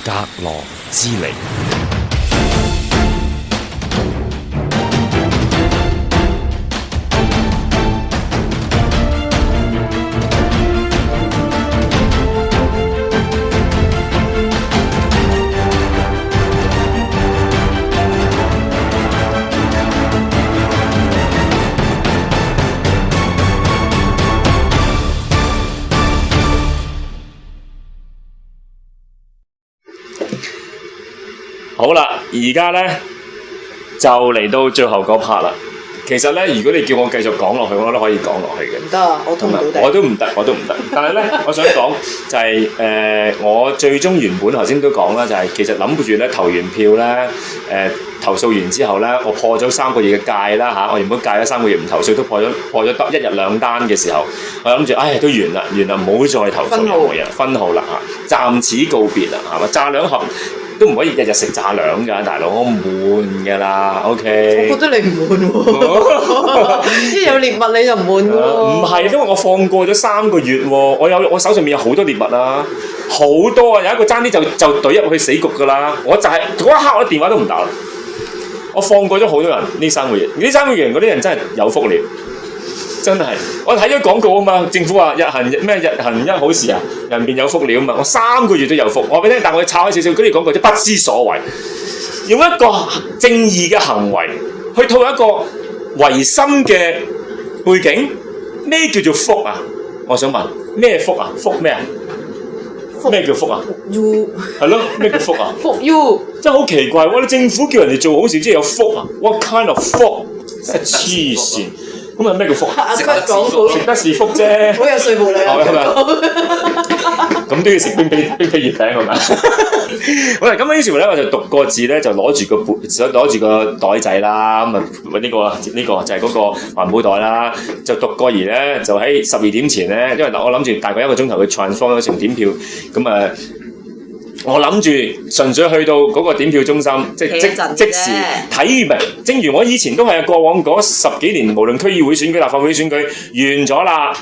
格羅之離。好啦，而家咧就嚟到最後嗰 part 啦。其實咧，如果你叫我繼續講落去，我都可以講落去嘅。唔得啊，我通唔到底。我都唔得。但係咧，我想講就係、我最終原本頭先都講啦，就係、其實諗住咧投完票咧，投訴完之後咧，我破咗3個月嘅戒啦嚇。我原本戒咗3個月唔投訴，都破咗得1日2單嘅時候，我諗住都完啦，唔好再投訴任何人，分號啦嚇，暫此告別啦，係嘛？炸兩盒。都唔可以日日食炸兩㗎，大佬，我悶㗎啦 ，OK。我覺得你唔悶喎，一有獵物你就唔悶㗎喎。唔係，因為我放過咗3個月喎，我手上面有好多獵物啊，好多啊，有一個爭啲就懟入去死局㗎啦，我就係嗰一刻我電話都唔打啦，我放過咗好多人呢3個月，呢3個月嗰啲人真係有福了。真係，我睇咗廣告啊嘛，政府話日行一好事啊，人便有福了啊嘛，我3個月都有福。我俾你聽，但我炒開少少，嗰啲廣告都不知所謂，用一個正義嘅行為去套一個違心嘅背景，咩叫做福啊？我想問咩福啊？福咩啊？咩叫福啊？福 you 係咯，咩叫福啊？福 you 真係好奇怪喎！你政府叫人哋做好事，即係有福啊 ？What kind of 福？黐線！咁啊咩叫福？食得廣告，食得是福啫，好有說服力啊！係咪？咁都要食冰皮月餅係咪？好啦，咁於是乎咧，我就讀個字咧，就攞住個袋仔啦，咁啊呢個就係嗰個環保袋啦，就讀個兒咧，就喺12點前咧，因為我諗住大概1個鐘頭去 transform 成點票，咁我諗住純粹去到嗰個點票中心，即時睇明。正如我以前都係過往嗰10幾年，無論區議會選舉、立法會選舉完咗啦，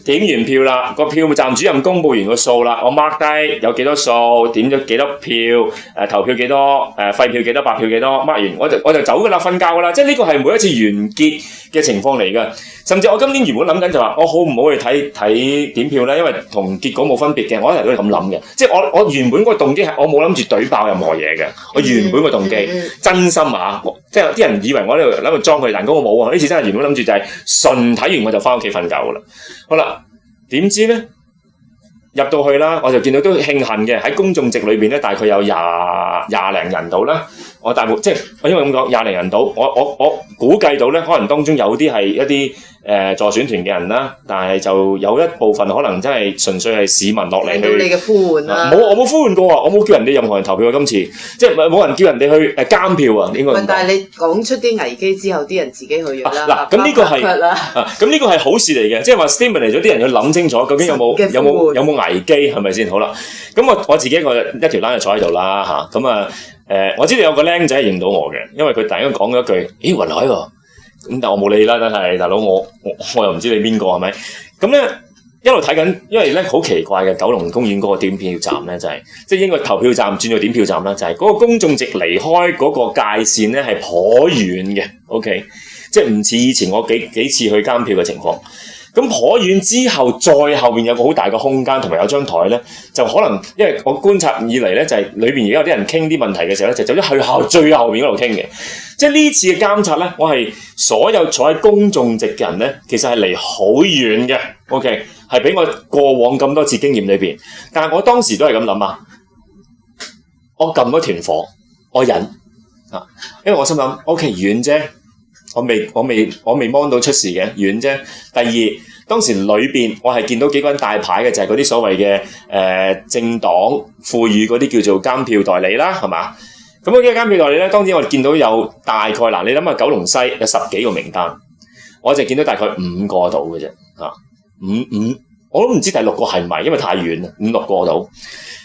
點完票啦，個票站主任公佈完個數啦，我 mark 低有幾多數，點咗幾多票，投票幾多，廢票幾多，白票幾多，mark 完我就走㗎啦，瞓覺㗎啦。即係呢個係每一次完結嘅情況嚟㗎。甚至我今年原本諗緊就話，我好唔好去睇點票咧？因為同結果冇分別嘅，我一直都係咁諗嘅。即係我原本個動機係我冇諗住懟爆任何嘢嘅。我原本個動機真心啊，即係有啲人以為我喺度諗住裝佢，但嗰個冇啊。呢次真係原本諗住就係純睇完我就翻屋企瞓覺㗎啦。好啦，點知咧入到去啦，我就見到都慶幸嘅喺公眾席裏邊咧，大概有廿零人到啦。我大部即係我因為咁講20零人到，我估計到咧，可能當中有啲係一啲助選團嘅人啦，但係就有一部分可能真係純粹係市民落嚟去。聽到你嘅呼喚啦。我冇呼喚過啊，我冇叫人哋任何人投票啊，今次即係冇人叫人哋去監票啊，應該咁講。但係你講出啲危機之後，啲人自己去咗啦。嗱，咁呢個係咁呢個係好事嚟嘅，即係話 statement 嚟咗，啲人要諗清楚究竟有冇危機係咪先？好啦，咁我自己一條欄就坐喺度啦嚇，咁我知道有個僆仔認到我嘅，因為佢突然間講咗一句，咦雲海喎，咁但我冇理啦，真係大佬，我又唔知你邊個係咪？咁咧一路睇緊，因為咧好奇怪嘅九龍公園嗰個點票站咧，就係即係應該投票站轉咗點票站啦，就係嗰個公眾席離開嗰個界線咧係頗遠嘅 ，OK， 即係唔似以前我幾次去監票嘅情況。咁頗遠之後，再後面有個好大嘅空間，同埋有張台咧，就可能因為我觀察以嚟咧，就係裏邊而家有啲人傾啲問題嘅時候咧，就走咗去最後面嗰度傾嘅。即係呢次嘅監察咧，我係所有坐喺公眾席嘅人咧，其實係離好遠嘅。OK， 係比我過往咁多次經驗裏邊，但係我當時都係咁諗啊，我撳咗團火，我忍啊，因為我心諗 OK 遠啫。我未望到出事嘅遠啫。第二，當時裏邊我係見到幾個人大牌嘅，就係嗰啲所謂嘅政黨賦予嗰啲叫做監票代理啦，係嘛？咁嗰啲監票代理咧，當然我哋見到有大概嗱，你諗下九龍西有10幾個名單，我就見到大概5個度嘅啫，五，我都唔知第6個係咪，因為太遠啦，5、6個度。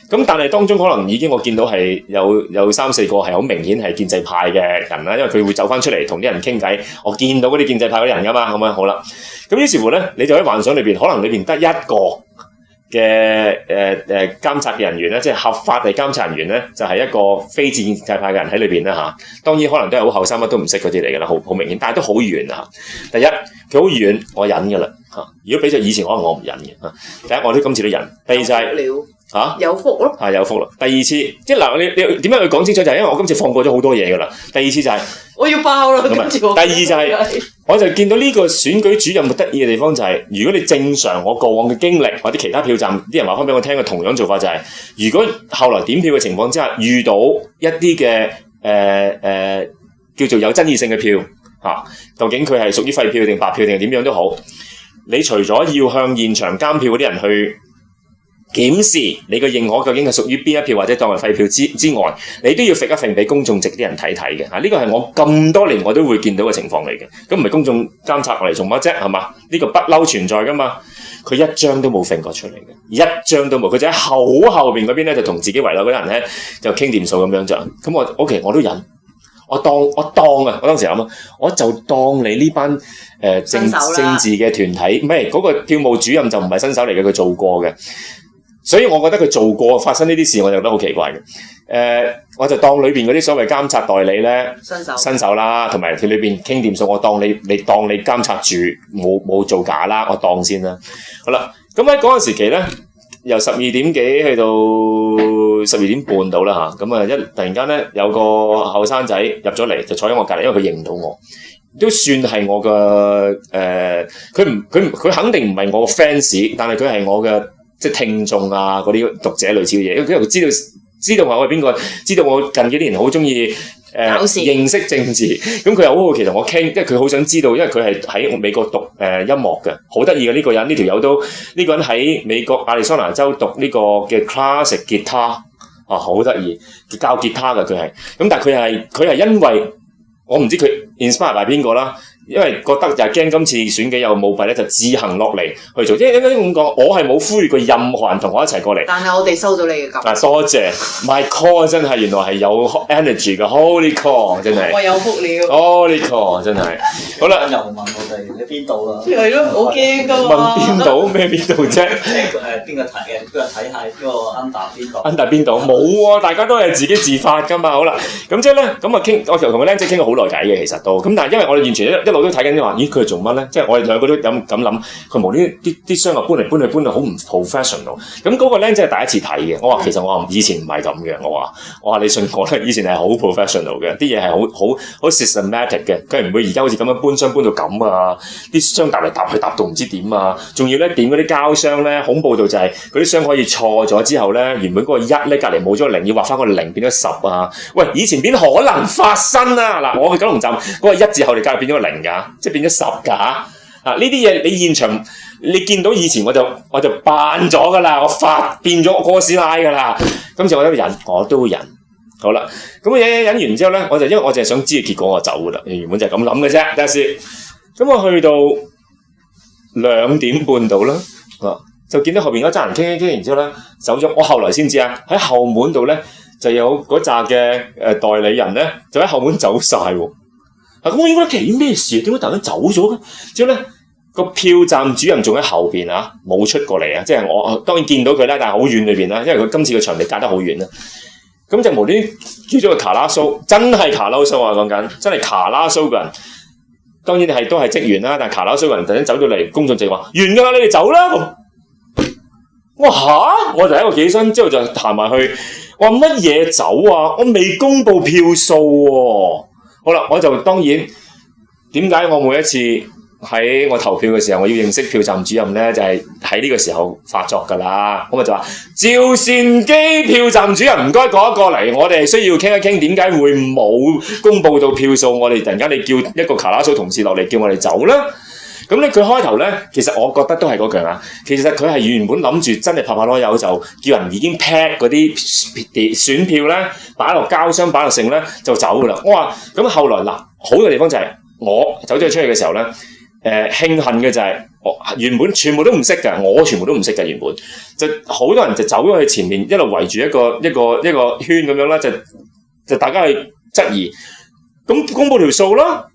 咁但係當中可能已經我見到係有3、4個係好明顯係建制派嘅人啦，因為佢會走翻出嚟同啲人傾偈。我見到嗰啲建制派嗰啲人噶嘛，咁樣好啦。咁於是乎咧，你就喺幻想裏邊，可能裏邊得1個監察嘅人員咧，即係合法地監察人員咧，就係一個非建制派嘅人喺裏邊啦嚇。當然可能都係好後生，乜都唔識嗰啲嚟㗎啦，好明顯，但係都好遠啊。第一，佢好遠，我忍㗎啦嚇。如果比起以前，可能我唔忍嘅嚇。第一，我都今次都忍。第二就係有福咯，有福咯。第二次，即係嗱，你點解要講清楚？就係因為我今次放過咗好多嘢㗎啦。第二次就係我要爆啦。今次第二就係我就見到呢個選舉主任嘅得意嘅地方就係，如果你正常我過往嘅經歷或者其他票站啲人話翻俾我聽嘅同樣做法就係，如果後來點票嘅情況之下遇到一啲嘅叫做有爭議性嘅票嚇，究竟佢係屬於廢票定白票定係點樣都好，你除咗要向現場監票嗰啲人去檢視你嘅認可究竟係屬於邊一票或者當為廢票之外，你都要揈一揈俾公眾席啲人睇睇嘅嚇。呢個係我咁多年我都會見到嘅情況嚟嘅。咁唔係公眾監察我嚟做乜啫？係嘛？呢個不嬲存在噶嘛。佢一張都冇揈過出嚟嘅，一張都冇。佢就喺後邊嗰邊咧，就同自己圍內嗰啲人咧就傾掂數咁樣啫。咁我 OK， 我都忍。我當啊！我當時諗啊，我就當你呢班政治嘅團體，唔係嗰個票務主任就唔係新手嚟嘅，佢做過嘅。所以我覺得佢做過發生呢啲事，我就覺得好奇怪嘅。我就當裏邊嗰啲所謂監察代理咧，新手啦，同埋佢裏邊傾掂數，我當你監察住冇做假啦，我當先啦。好啦，咁喺嗰個時期咧，由12點幾去到12點半到啦嚇，咁啊突然間咧有個後生仔入咗嚟，就坐喺我隔離，因為佢認唔到我，都算係我嘅佢肯定唔係我嘅 fans， 但係佢係我嘅。即係聽眾啊，嗰啲讀者類似嘅嘢，因為佢知道我係邊個，知道我近幾年好中意認識政治，咁佢又好好奇同我傾，因為佢好想知道，因為佢係喺美國讀音樂嘅，好得意嘅呢個人，呢條友都呢個人喺美國亞利桑那州讀呢個嘅 classic 吉他啊，好得意，教吉他嘅佢係，咁但係佢係因為我唔知佢 inspire by 邊個啦。因為覺得就係驚今次選舉有舞弊咧，就自行落嚟去做。即係應該咁講，我係冇呼籲過任何人同我一齊過嚟。但係我哋收到你嘅感。多謝 My call 真係原來係有 energy 嘅 Holy call 真係。我有福了。Holy call 真係。好啦，又問我哋你邊度啦？係咯，好驚㗎嘛。問邊度？咩邊度啫？即係邊個睇嘅？邊個睇下嗰個 under 邊度 ？under 邊度？冇啊！大家都係自己自發㗎嘛。好啦，咁即係咧，咁啊傾，我就同個僆仔傾咗好耐偈嘅，其實都。咁但係因為我哋完全一路都睇緊話，咦佢係做乜咧？即係我哋兩個都咁諗，佢無端啲箱又搬嚟搬去，好唔 professional。咁嗰個僆仔係第一次睇嘅，我話其實我以前唔係咁嘅，我話你信我咧，以前係好 professional 嘅，啲嘢係好 systematic 嘅，佢係唔會而家好似咁樣搬箱搬到咁啊！啲箱搭嚟搭去搭到唔知點啊！仲要咧點嗰啲膠箱咧，恐怖到就係嗰啲箱可以錯咗之後咧，原本嗰個1咧隔離冇咗個0，要畫翻個0變咗10啊！喂，以前邊可能發生啊？嗱，我去九龍站嗰個1字後嚟隔離變咗個0㗎。即係變咗10㗎啊！呢啲嘢你現場你見到以前我就扮咗㗎啦，我變咗哥斯拉㗎啦。今次我都忍，我都忍。好啦，咁忍完之後咧，因為我淨係想知嘅結果，我走㗎啦。原本就係咁諗嘅啫。但係咁我去到2點半度啦，就見到後邊嗰扎人傾，然之後咧走咗。我後來先知啊，喺後門度咧就有嗰扎嘅代理人咧，就喺後門走晒喎。咁我應該幾咩事？點解突然間走咗嘅？之後咧個票站主任仲喺後邊啊，冇出過嚟啊！即係我當然見到佢啦，但係好遠裏邊啦，因為佢今次個場地隔得好遠啦。咁就無端叫咗個卡拉蘇，真係卡拉蘇啊！講緊真係卡拉蘇嘅人，當然都係職員啦。但係卡拉蘇嘅人突然間走咗嚟，公眾就話完㗎啦，你哋走啦！我嚇，我就喺度起身之後就行埋去，我話乜嘢走啊？我未公佈票數喎。好啦，我就當然點解我每一次喺我投票嘅時候，我要認識票站主任咧，就係喺呢個時候發作㗎啦。咁我就話趙善基票站主任，唔該過一過嚟，我哋需要傾一傾點解會冇公佈到票數，我哋突然間你叫一個卡拉蘇同事落嚟叫我哋走啦。咁咧佢開頭咧，其實我覺得都係嗰句啊。其實佢係原本諗住真係拍攞柚，就叫人已經 pack 嗰啲選票咧，擺落膠箱，擺落剩咧就走㗎啦。我話咁後來嗱，好嘅地方就係我走咗出去嘅時候咧，慶幸嘅就係我原本全部都唔識㗎，我全部都唔識㗎，原本就好多人就走咗去前面，一路圍住一個圈咁樣啦，就大家去質疑，咁公佈條數啦。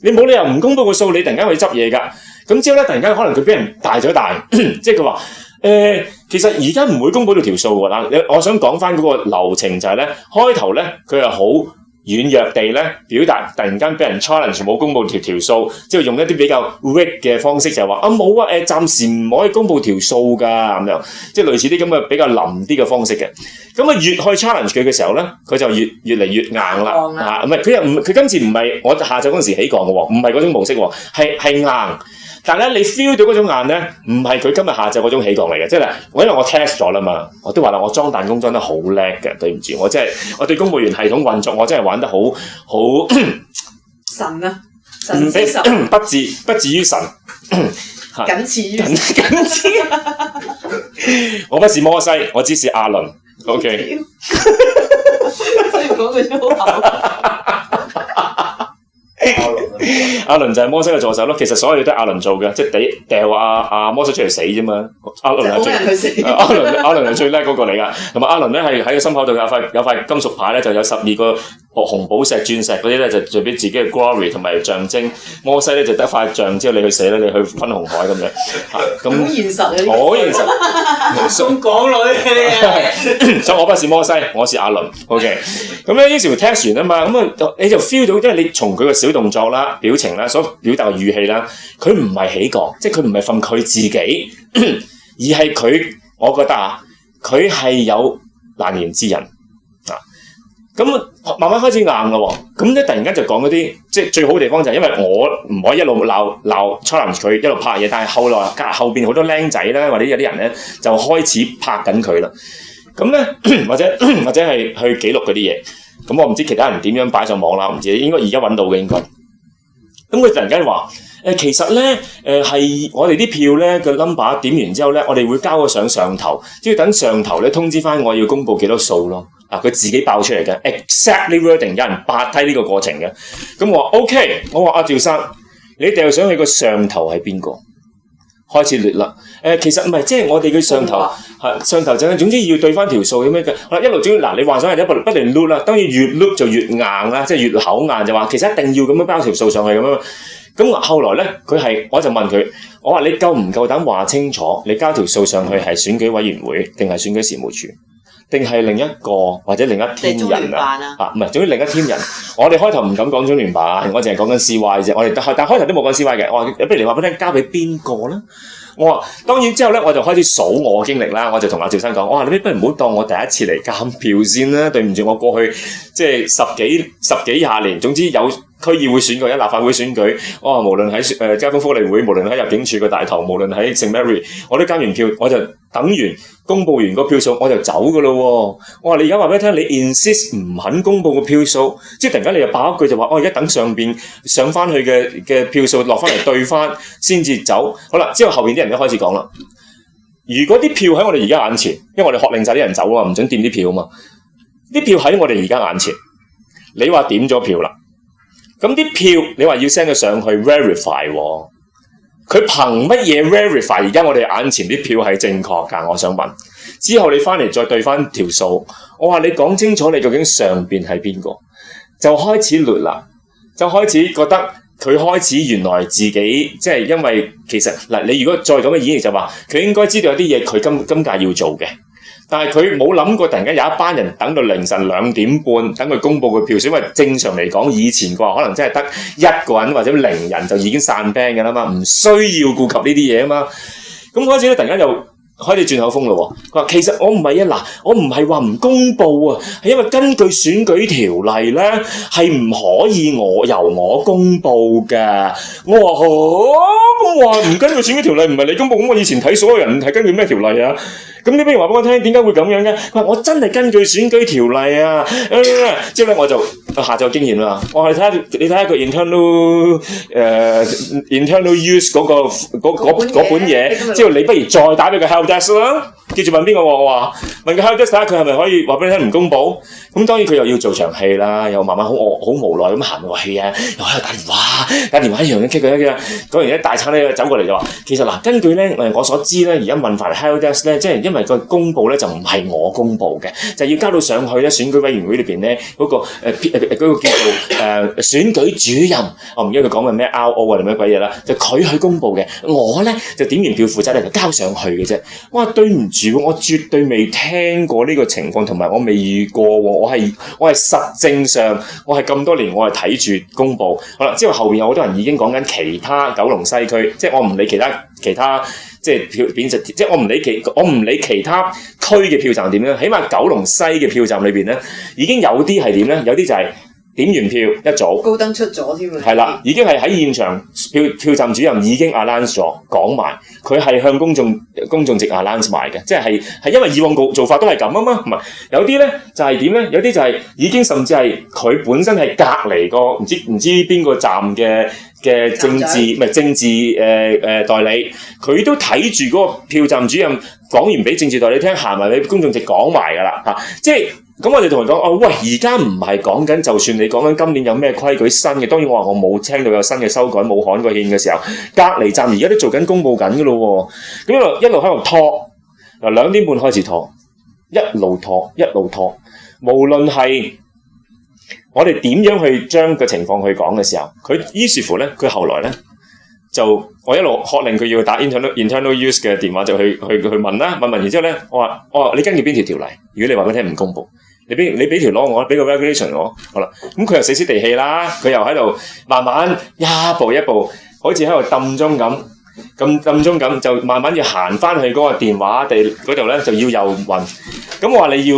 你冇理由唔公佈個數，你突然間去執嘢㗎。咁之後咧，突然間可能佢俾人大咗大，即係佢話其實而家唔會公佈到條數㗎啦。我想講翻嗰個流程就係咧，開頭咧佢係好軟弱地咧表達，突然間俾人 challenge 冇公佈條數，之後用一啲比較 weak 嘅方式就係話啊冇啊暫時唔可以公佈條數㗎咁樣，即係類似啲咁嘅比較腍啲嘅方式嘅。咁啊越去 challenge 佢嘅時候咧，佢就越嚟越硬啦嚇，唔係佢今次唔係我下晝嗰陣時起降嘅喎，唔係嗰種模式喎，係硬。但係咧，你 feel 到嗰種硬咧，唔係佢今日下晝嗰種起降嚟嘅，即係因為我 test 咗啦嘛，我都話啦，我裝彈弓裝得好叻嘅，對唔住，我對公務員系統運作我真係玩得好神啊，神之神，不至於神，僅次於神，我不是摩西，我只是亞倫 ，OK， 所以講句粗口。亞倫就係摩西嘅助手咯，其實所有嘢都係亞倫做嘅，即係掉阿摩西出嚟死啫嘛。亞倫係最叻嗰個嚟噶，同埋亞倫咧係喺個心口度有塊金屬牌咧，就有12個紅寶石、鑽石嗰啲咧，就代表自己嘅 glory 同埋象徵。摩西咧就得塊杖，之後你去死咧，你去分紅海咁樣。咁好現實啊！好現實，送港女嘅。所以我不是摩西，我是亞倫。OK， 咁咧於是乎 test 完啊嘛，咁啊你就 feel 到，因為你從佢嘅小動作啦、表情啦、所表達嘅語氣啦，佢唔係起降，即係佢唔係from佢自己，而係佢，我覺得啊，佢係有難言之隱啊。咁慢慢開始硬啦喎，咁咧突然間就講嗰啲，即係最好嘅地方就係因為我唔可以一路鬧 challenge 佢，一路拍嘢，但係後邊好多僆仔咧，或者有啲人咧就開始拍緊佢啦。咁咧或者係去記錄嗰啲嘢，咁我唔知其他人點樣擺上網啦，唔知應該而家揾到嘅應該。咁佢突然間話其實咧係我哋啲票咧個 number 點完之後咧，我哋會交咗上頭，即係等上頭咧通知翻我要公佈幾多數咯。佢自己爆出嚟嘅 exactly wording， 有人八梯呢個過程嘅。咁我話 OK， 我話阿趙生，你掉上去個上頭係邊個？開始劣啦。其實唔係，即係我哋嘅上頭上頭就係總之要對翻條數咁樣嘅。一路總之嗱，你話想係不斷 loop 啦，當然越 loop 就越硬啦，即係越口硬就話其實一定要咁樣包條數上去咁樣。咁後來咧，我就問佢，我話你夠唔夠膽話清楚，你交條數上去係選舉委員會定係選舉事務處？定係另一個或者另一 team 人啊？唔係，總之另一 team 人。我哋開頭唔敢講中聯辦，我淨係講緊 CY 啫。我哋但開頭都冇講 CY 嘅。我話不如你話俾我聽，交俾邊個啦？我話當然之後咧，我就開始數我嘅經歷啦。我就同阿趙生講，我話你不如唔好當我第一次嚟監票先啦。對唔住，我過去即係十幾廿年，總之有區議會選舉、立法會選舉，無論喺交通福利會，無論喺入境處個大堂，無論喺聖 Mary， 我都監完票，我就等完公佈完個票數，我就走噶咯喎。我話你而家話俾我聽，你 insist 唔肯公佈個票數，即係突然間你又爆一句就話，而家等上邊上翻去嘅票數落翻嚟對翻先至走。好啦，之後後邊啲人都開始講啦。如果啲票喺我哋而家眼前，因為我哋喝令晒啲人走啊，唔准掂啲票啊嘛。啲票喺我哋而家眼前，你話點咗票啦？咁啲票你話要 send 佢上去 verify 喎，佢憑乜嘢 verify？ 而家我哋眼前啲票係正確㗎？我想問。之後你翻嚟再對翻條數，我話你講清楚你究竟上邊係邊個？就開始亂啦，就開始覺得佢開始原來自己即係因為其實嗱，你如果再咁嘅演繹就話，佢應該知道有啲嘢佢今屆要做嘅。但係佢冇諗過，突然間有一班人等到凌晨2點半，等佢公佈個票數。因為正常嚟講，以前嘅話可能真係得一個人或者0人就已經散 band 嘅啦嘛，唔需要顧及呢啲嘢啊嘛。咁嗰陣時咧，突然間又開始轉口風咯。佢話其實我唔係啊，我唔係話唔公佈啊，係因為根據選舉條例咧，係唔可以由我公佈嘅。我話咁話唔根據選舉條例，唔係你公佈，咁我以前睇所有人係根據咩條例啊？咁你不如話俾我聽，點解會咁樣嘅？佢話我真係根據選舉條例啊！之後咧我就下晝經驗啦。我係你睇下個 internal use 嗰本嘢。之後你不如再打俾個 help desk 啦。記住問邊個？我話問個 help desk 睇下佢係咪可以話俾你聽唔公佈。咁當然佢又要做場戲啦，又慢慢好無奈咁行個戲啊，又喺度打電話一樣嘅 kick 佢一嘅。講完一大餐咧走過嚟就話，其實嗱，根據咧我所知咧，而家問翻 help desk 咧，即係因為個公佈咧就唔係我公佈嘅，就要交到上去咧選舉委員會裏邊咧嗰個嗰個叫做選舉主任，我唔記得佢講嘅咩 RO 啊定咩鬼嘢啦，就佢去公佈嘅，我咧就點完票負責咧就交上去嘅啫。我話對唔住，我絕對未聽過呢個情況，同埋我未遇過喎。我係實證上，我係咁多年我係睇住公佈。好啦，之後後邊有好多人已經講緊其他九龍西區，即係我唔理其他即係票貶值，即係我唔理其他區嘅票站點樣，起碼九龍西嘅票站裏邊咧已經有啲係點咧，有啲就係點完票一早高登出咗添啊！係啦，已經係喺現場票站主任已經 announce 咗講埋，佢係向公眾席 announce 埋嘅，即係因為以往做法都係咁啊嘛，唔係有啲咧就係點咧？有啲就係已經甚至係佢本身係隔離個唔知邊個站嘅政治代理，佢都睇住嗰個票站主任講完俾政治代理聽，行埋俾公眾席講埋㗎啦嚇，即係。咁我哋同佢講，喂，而家唔係講緊，就算你講緊今年有咩規矩新嘅，當然我話我冇聽到有新嘅修改，冇刊過憲嘅時候，隔離站而家都做緊公佈緊嘅咯喎，咁一路喺度拖，嗱2點半開始拖，一路拖，無論係我哋點樣去將個情況去講嘅時候，佢於是乎咧，佢後來咧就我一路喝令佢要打 internal use 嘅電話就去問啦，問完之後咧，我話你根據邊條條例？如果你話俾佢聽唔公佈。你俾條攞我，俾個 regulation 我，好啦，咁佢又死死地氣啦，佢又喺度慢慢一步一步，好似喺度揼鐘咁，就慢慢要行翻去嗰個電話地嗰度咧，就要右運。咁我話你要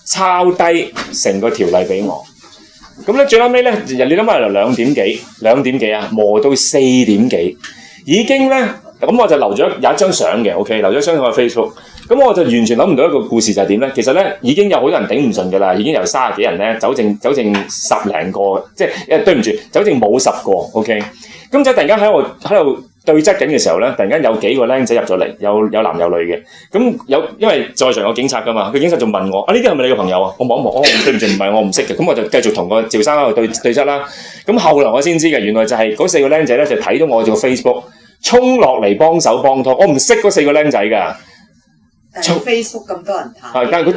抄低成個條例俾我。咁咧最後尾咧，你諗下由2點幾啊，磨到4點幾，已經咧，咁我就留咗有一張相嘅 ，OK， 留咗張喺我 Facebook。咁我就完全諗唔到一個故事就係點咧？其實咧已經有好多人頂唔順㗎啦，已經由30幾人咧走剩10零個，即係對唔住，走剩冇10個 ，OK。咁就突然間喺度對質緊嘅時候咧，突然間有幾個僆仔入咗嚟，有男有女嘅。咁因為在場有警察㗎嘛，個警察仲問我：呢啲係咪你嘅朋友啊？我望一望，對唔住，唔係我唔識嘅。咁我就繼續同個趙生喺度對質啦。咁後來我先知嘅，原來就係嗰4個僆仔咧就睇到我做 Facebook， 衝落嚟幫手幫拖。我唔識嗰4個僆仔㗎。但係 Facebook 咁多人睇，但係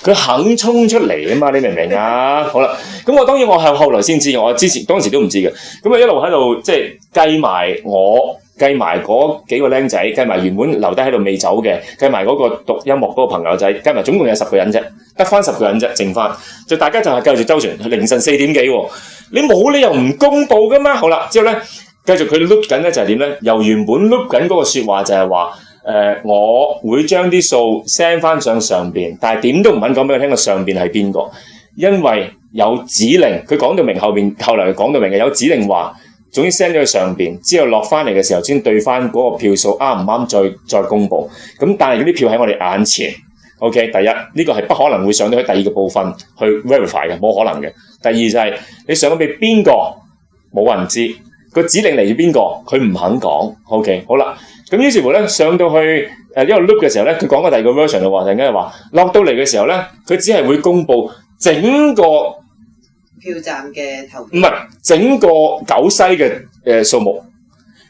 佢肯衝出嚟啊嘛！你明唔明啊？好啦，咁我當然我係後來先知嘅，我當時都唔知嘅。咁啊一路喺度即係計埋嗰幾個僆仔，計埋原本留低喺度未走嘅，計埋嗰個讀音樂嗰個朋友仔，計埋總共有10個人啫，得翻10個人啫，剩翻就大家就係繼續周旋，凌晨4點幾喎，你冇理由唔公佈噶嘛？好啦，之後咧繼續佢 loop 緊咧就係點咧？由原本 loop 緊嗰個説話就係話。我會將啲數 send 翻上邊，但係點都唔肯講俾佢聽個上邊係邊個，因為有指令，佢講到明後來佢講到明嘅有指令話，總之 send 咗去上邊，之後落翻嚟嘅時候先對翻嗰個票數啱唔啱再公佈。咁但係嗰啲票喺我哋眼前 ，OK， 第一呢個係不可能會上到去第二個部分去 verify 嘅，冇可能嘅。第二就係你上咗俾邊個，冇人知個指令嚟自邊個，佢唔肯講。OK， 好啦。咁於是乎咧，上到去呢個 loop 嘅時候咧，佢講個第二個 version 就話，突然間話落到嚟嘅時候咧，佢只係會公佈整個票站嘅投票，唔係整個九西嘅數目，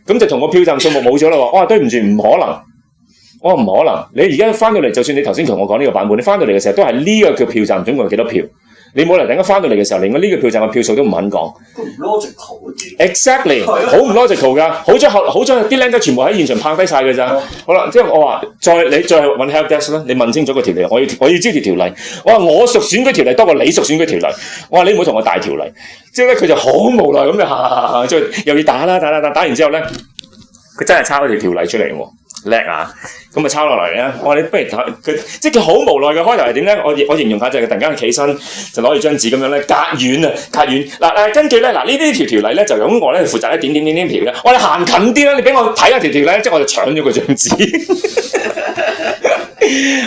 咁就同個票站數目冇咗啦喎！我話對唔住，唔可能，我話唔可能，你而家翻到嚟，就算你頭先同我講呢個版本，你翻到嚟嘅時候都係呢個叫票站總共有幾多票。你冇嚟突然間翻到嚟嘅時候，連我呢個票站嘅票數都唔肯講。唔 logical 嘅。Exactly， 好唔 logical 㗎。好彩啲僆仔全部喺現場拍低晒㗎咋。好啦，之後我話你再揾 help desk 啦，你問清楚個條例，我要知條例。我話我屬選舉條例多過你屬選舉條例。我話你唔好同我大條例。之後咧佢就好無奈咁就即係又要打完之後咧，佢真係抄咗條條例出嚟喎。叻啊！咁咪抄落嚟咧。我話你不如佢，即係佢好無奈嘅開頭係點咧？我形容下就係佢突然間起身就攞住張紙咁樣咧，隔遠嗱根據咧嗱呢啲條例咧就由我咧負責一點條嘅。我哋行近啲啦，你俾我睇下條咧，即係我就搶咗佢張紙。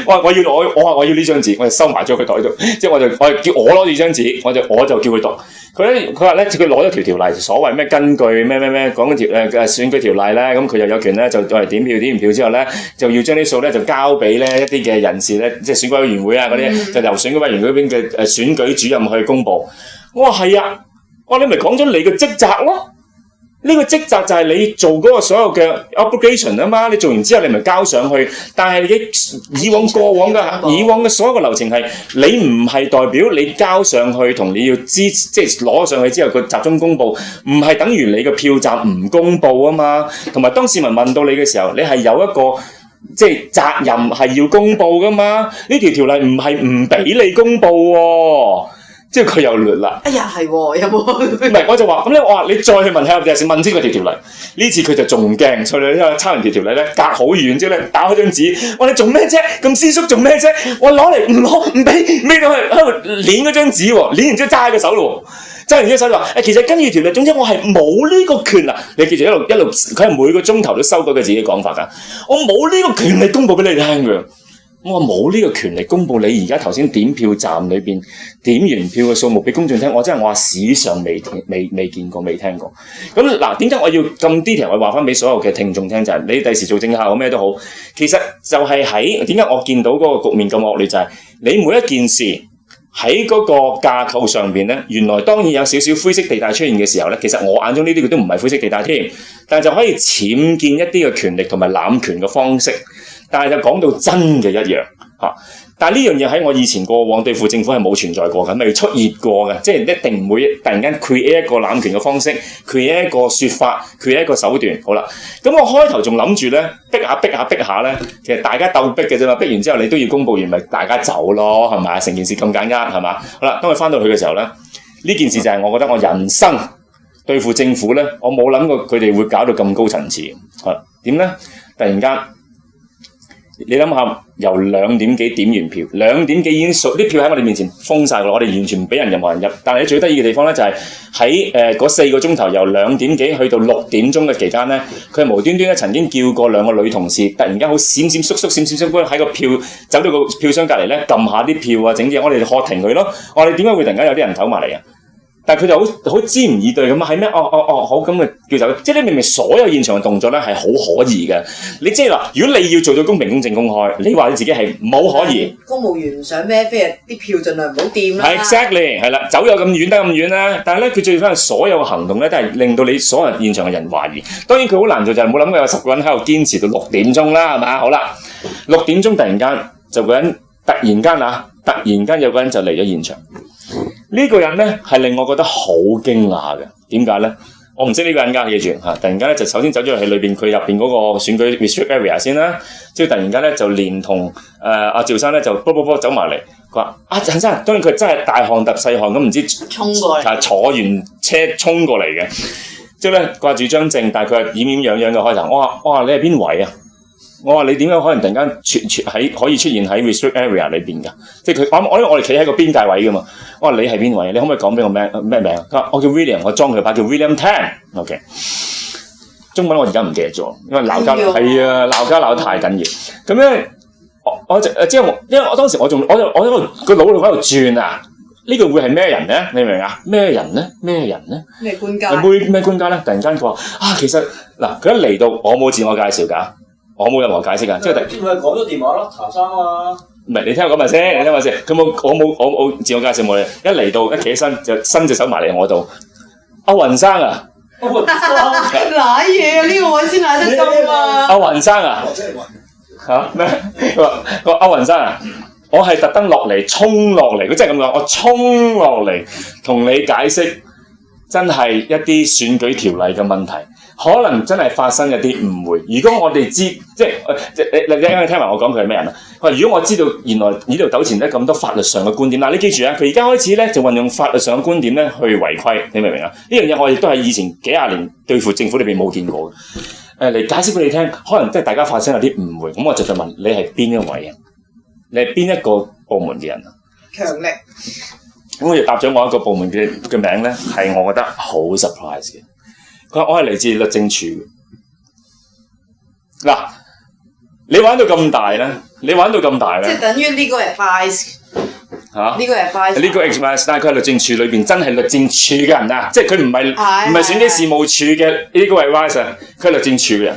我話我要呢張紙，我就收埋咗佢袋度。即係我叫我攞住張紙，我就叫佢讀。佢話咧，佢攞咗條例，所謂咩根據咩講緊選舉條例咧，咁佢就有權咧就嚟點完票之後咧，就要將啲數咧就交俾咧一啲嘅人士咧，即係選舉委員會啊嗰啲，就由選舉委員會嗰邊嘅選舉主任去公佈。我話係啊，我話你咪講咗你嘅職責咯。呢個職責就係你做嗰個所有嘅 obligation 啊嘛，你做完之後你咪交上去。但係你以往嘅所有嘅流程係，你唔係代表你交上去同你要即係攞上去之後佢集中公佈，唔係等於你嘅票站唔公佈啊嘛。同埋當市民問到你嘅時候，你係有一個即係責任係要公佈噶嘛。呢條條例唔係唔俾你公佈喎。即係佢又亂啦。哎呀，係喎，有冇？唔係，我就話咁咧，我話你再去問下，就係問清嗰條條例。呢次佢就仲驚，所以咧抄完條條例咧，隔好遠之後咧，打開張紙，我話你做咩啫？咁私縮做咩啫？我攞嚟唔攞唔俾，孭到去喺度攣嗰張紙喎，攣完之後揸喺個手度，揸完之後手就話其實跟住條例，總之我係冇呢個權啊！你記住一路，佢係每個鐘頭都修改佢自己講法㗎。我冇呢個權利公佈俾你聽㗎。我話冇呢個權力公佈你而家頭先點票站裏邊點完票嘅數目俾公眾聽，我話史上未見過未聽過。咁嗱，點解我要咁 detail 我話翻俾所有嘅聽眾聽就係、是、你第時做政客咩都好，其實就係喺點解我見到嗰個局面咁惡劣就係、是、你每一件事喺嗰個架構上邊咧，原來當然有少少灰色地帶出現嘅時候咧，其實我眼中呢啲佢都唔係灰色地帶添，但係就可以僭建一啲嘅權力同埋濫權嘅方式。但係就講到真嘅一樣嚇，但係呢樣嘢喺我以前過往對付政府係冇存在過嘅，未出現過嘅，即係一定唔會突然間 create 一個濫權嘅方式 ，create 一個説法 ，create 一個手段。好啦，咁我開頭仲諗住咧逼下咧，其實大家鬥逼嘅啫嘛，逼完之後你都要公佈完，咪大家走咯，係咪？成件事咁簡單係嘛？好啦，當佢翻到去嘅時候咧，呢件事就係我覺得我人生對付政府咧，我冇諗過佢哋會搞到咁高層次。係點咧？突然間。你諗下，由2點幾點完票，2點幾已經啲票喺我哋面前封晒㗎，我哋完全唔俾人任何人入。但係最得意嘅地方咧，就係喺嗰4個鐘頭，由2點幾去到6點鐘嘅期間咧，佢係無端端咧曾經叫過2個女同事，突然間好閃縮喺個票走到個票箱隔離咧，撳下啲票啊，整啲嘢，我哋就喝停佢咯。我哋點解會突然間有啲人走埋嚟啊？但係佢就好支吾以對咁啊，係咩？好咁嘅叫走，即係你明明所有現場嘅動作咧係好可疑嘅。你即係話，如果你要做到公平、公正、公開，你話你自己係冇可疑。公務員唔想孭飛啊，啲票盡量唔好掂啦。Exactly 係啦，走有咁遠得咁遠啦。但係咧，佢最翻所有嘅行動咧，都係令到你所有現場嘅人懷疑。當然佢好難做，就係冇諗過有10個人喺度堅持到6點鐘啦，係嘛？好啦，6點鐘突然間就個人突然間有個人就嚟咗現場。呢個人咧係令我覺得好驚訝嘅，點解咧？我唔識呢個人㗎，記住嚇！突然間咧就首先走咗去裏邊佢入邊嗰個選舉 restrict area 先啦，之後突然間咧就連同阿趙生咧就波走埋嚟，佢話陳生，當然佢真係大汗揼細汗咁，唔知衝過嚟，坐完車衝過嚟嘅，之後咧掛住張證，但係佢係掩掩樣嘅開頭。我話你係邊位啊？我話你點解可能突然間可以出現喺 restrict area 裏邊㗎？即係佢因為我哋企喺個邊界位㗎嘛。我話你係邊位？你可唔可以講俾我咩名？佢話我叫 William， 我裝佢牌叫 William Tan。OK， 中文我而家唔記得咗，因為鬧交係啊，鬧交鬧得太緊要。咁咧我即係因為我當時我喺度個腦度喺度轉啊！呢個會係咩人咧？你明唔明啊？咩人咧？咩官家？咩官家咧？突然間佢話其實嗱，佢一嚟到我冇自我介紹㗎。我冇任何解釋㗎，即係佢咪講咗電話咯，查生啊嘛。唔係，你聽我講埋先，我冇自我介紹冇嘢。一嚟到一企起身就伸隻手埋嚟我度。阿雲生啊，賴嘢啊！呢個位先賴得金啊！阿雲生啊，嚇咩？佢話阿雲生啊，我係特登衝落嚟，佢真係咁講，我衝落嚟同你解釋，真係一啲選舉條例嘅問題。可能真係發生一啲誤會。如果我哋知，即係你聽埋我講佢係咩人啊？佢話：如果我知道原來呢度糾纏得咁多法律上嘅觀點，嗱你記住啊，佢而家開始咧就運用法律上嘅觀點咧去違規，你明唔明啊？呢樣嘢我亦都係以前幾廿年對付政府裏邊冇見過嘅。嚟解釋俾你聽，可能即係大家發生有啲誤會，咁我就問你係邊一位啊？你係邊一個部門嘅人啊？強力。咁我就答咗我一個部門嘅名咧，係我覺得好 surprise 嘅。佢話我係嚟自律政處嘅。嗱，你玩到咁大咧，即係等於呢個係 advice 嚇，呢個係 advice，呢個 advice，但係佢係律政處裏邊真係律政處嘅人啊，即係佢唔係選舉事務處嘅呢個 advice，佢係律政處嘅人。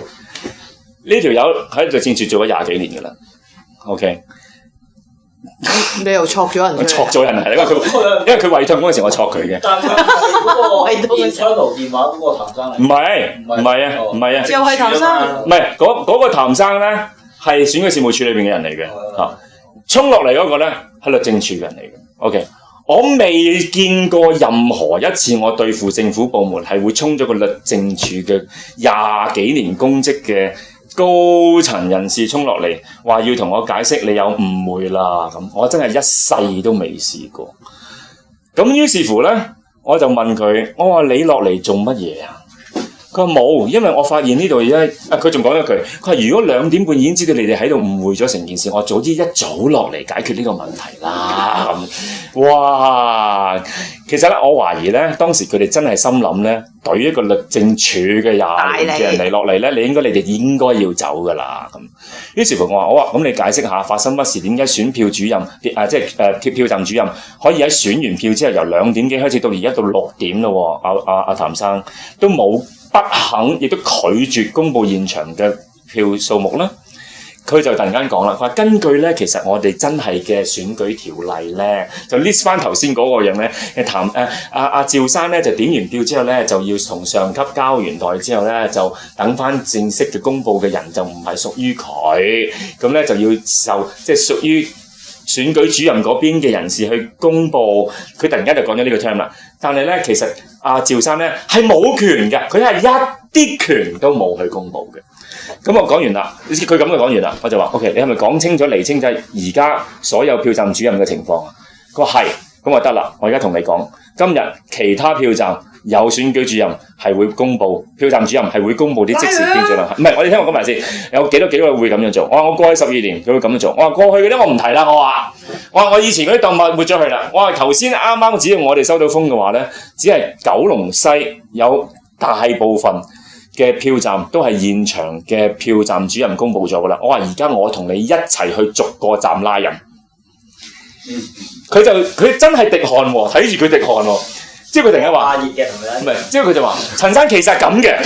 呢條友喺律政處做咗20幾年㗎啦。OK，你又戳咗人，我戳咗人係，因為佢胃痛嗰陣時我戳佢嘅。但係佢係嗰個 internal 電話嗰個譚生嚟。唔係啊，又係譚生。唔係嗰個譚生咧係選舉事務處裏邊嘅人嚟嘅嚇，衝落嚟嗰個咧係律政處嘅人嚟嘅。OK， 我未見過任何一次我對付政府部門係會衝咗個律政處嘅20幾年公職嘅高層人士衝落嚟，話要同我解釋你有誤會啦咁，我真係一世都未試過。咁於是乎咧，我就問佢，我話你落嚟做乜嘢啊？佢話冇，因為我發現呢度而家，佢仲講一句，佢話如果2點半已經知道你哋喺度誤會咗成件事，我早知一早落嚟解決呢個問題啦咁。哇！其實咧，我懷疑咧，當時佢哋真係心諗咧，對一個律政處嘅20年嘅人嚟落嚟咧，你哋應該要走噶啦咁。於是乎我話咁你解釋下發生乜事？點解選票主任即係票站主任可以喺選完票之後由2點幾開始到而家到6點咯？阿譚生都冇不肯，亦都拒絕公佈現場嘅票數目啦。佢就突然間講啦，佢話根據咧，其實我哋真係嘅選舉條例咧，就 list 翻頭先嗰個樣咧，阿趙生咧就點完票之後咧，就要同上級交完代之後咧，就等翻正式嘅公佈嘅人就唔係屬於佢，咁咧就要受即係屬於選舉主任嗰邊嘅人士去公佈。佢突然間就講咗呢個 term 啦，但係咧其實阿趙生咧係冇權嘅，佢係一啲權都冇去公佈嘅。咁我講完啦，佢咁就講完啦，我就話 OK， 你係咪講清楚釐清就係而家所有票站主任嘅情況啊？佢話係，咁就得啦。我而家同你講，今日其他票站有選舉主任係會公佈，票站主任係會公佈啲即時票數量。唔係，我哋聽我講埋先，有幾多會咁樣做？我過去12年佢會咁樣做。我話過去嗰啲我唔提啦。我話我以前嗰啲當物抹咗佢啦。我話頭先啱只要我哋收到風嘅話咧，只係九龍西有大部分嘅票站都係現場嘅票站主任公佈咗噶啦。我話而家我同你一齊去逐個站拉人。佢真係滴汗喎，睇住佢滴汗喎。即係佢突然間話，唔係，即係佢就話陳生其實咁嘅，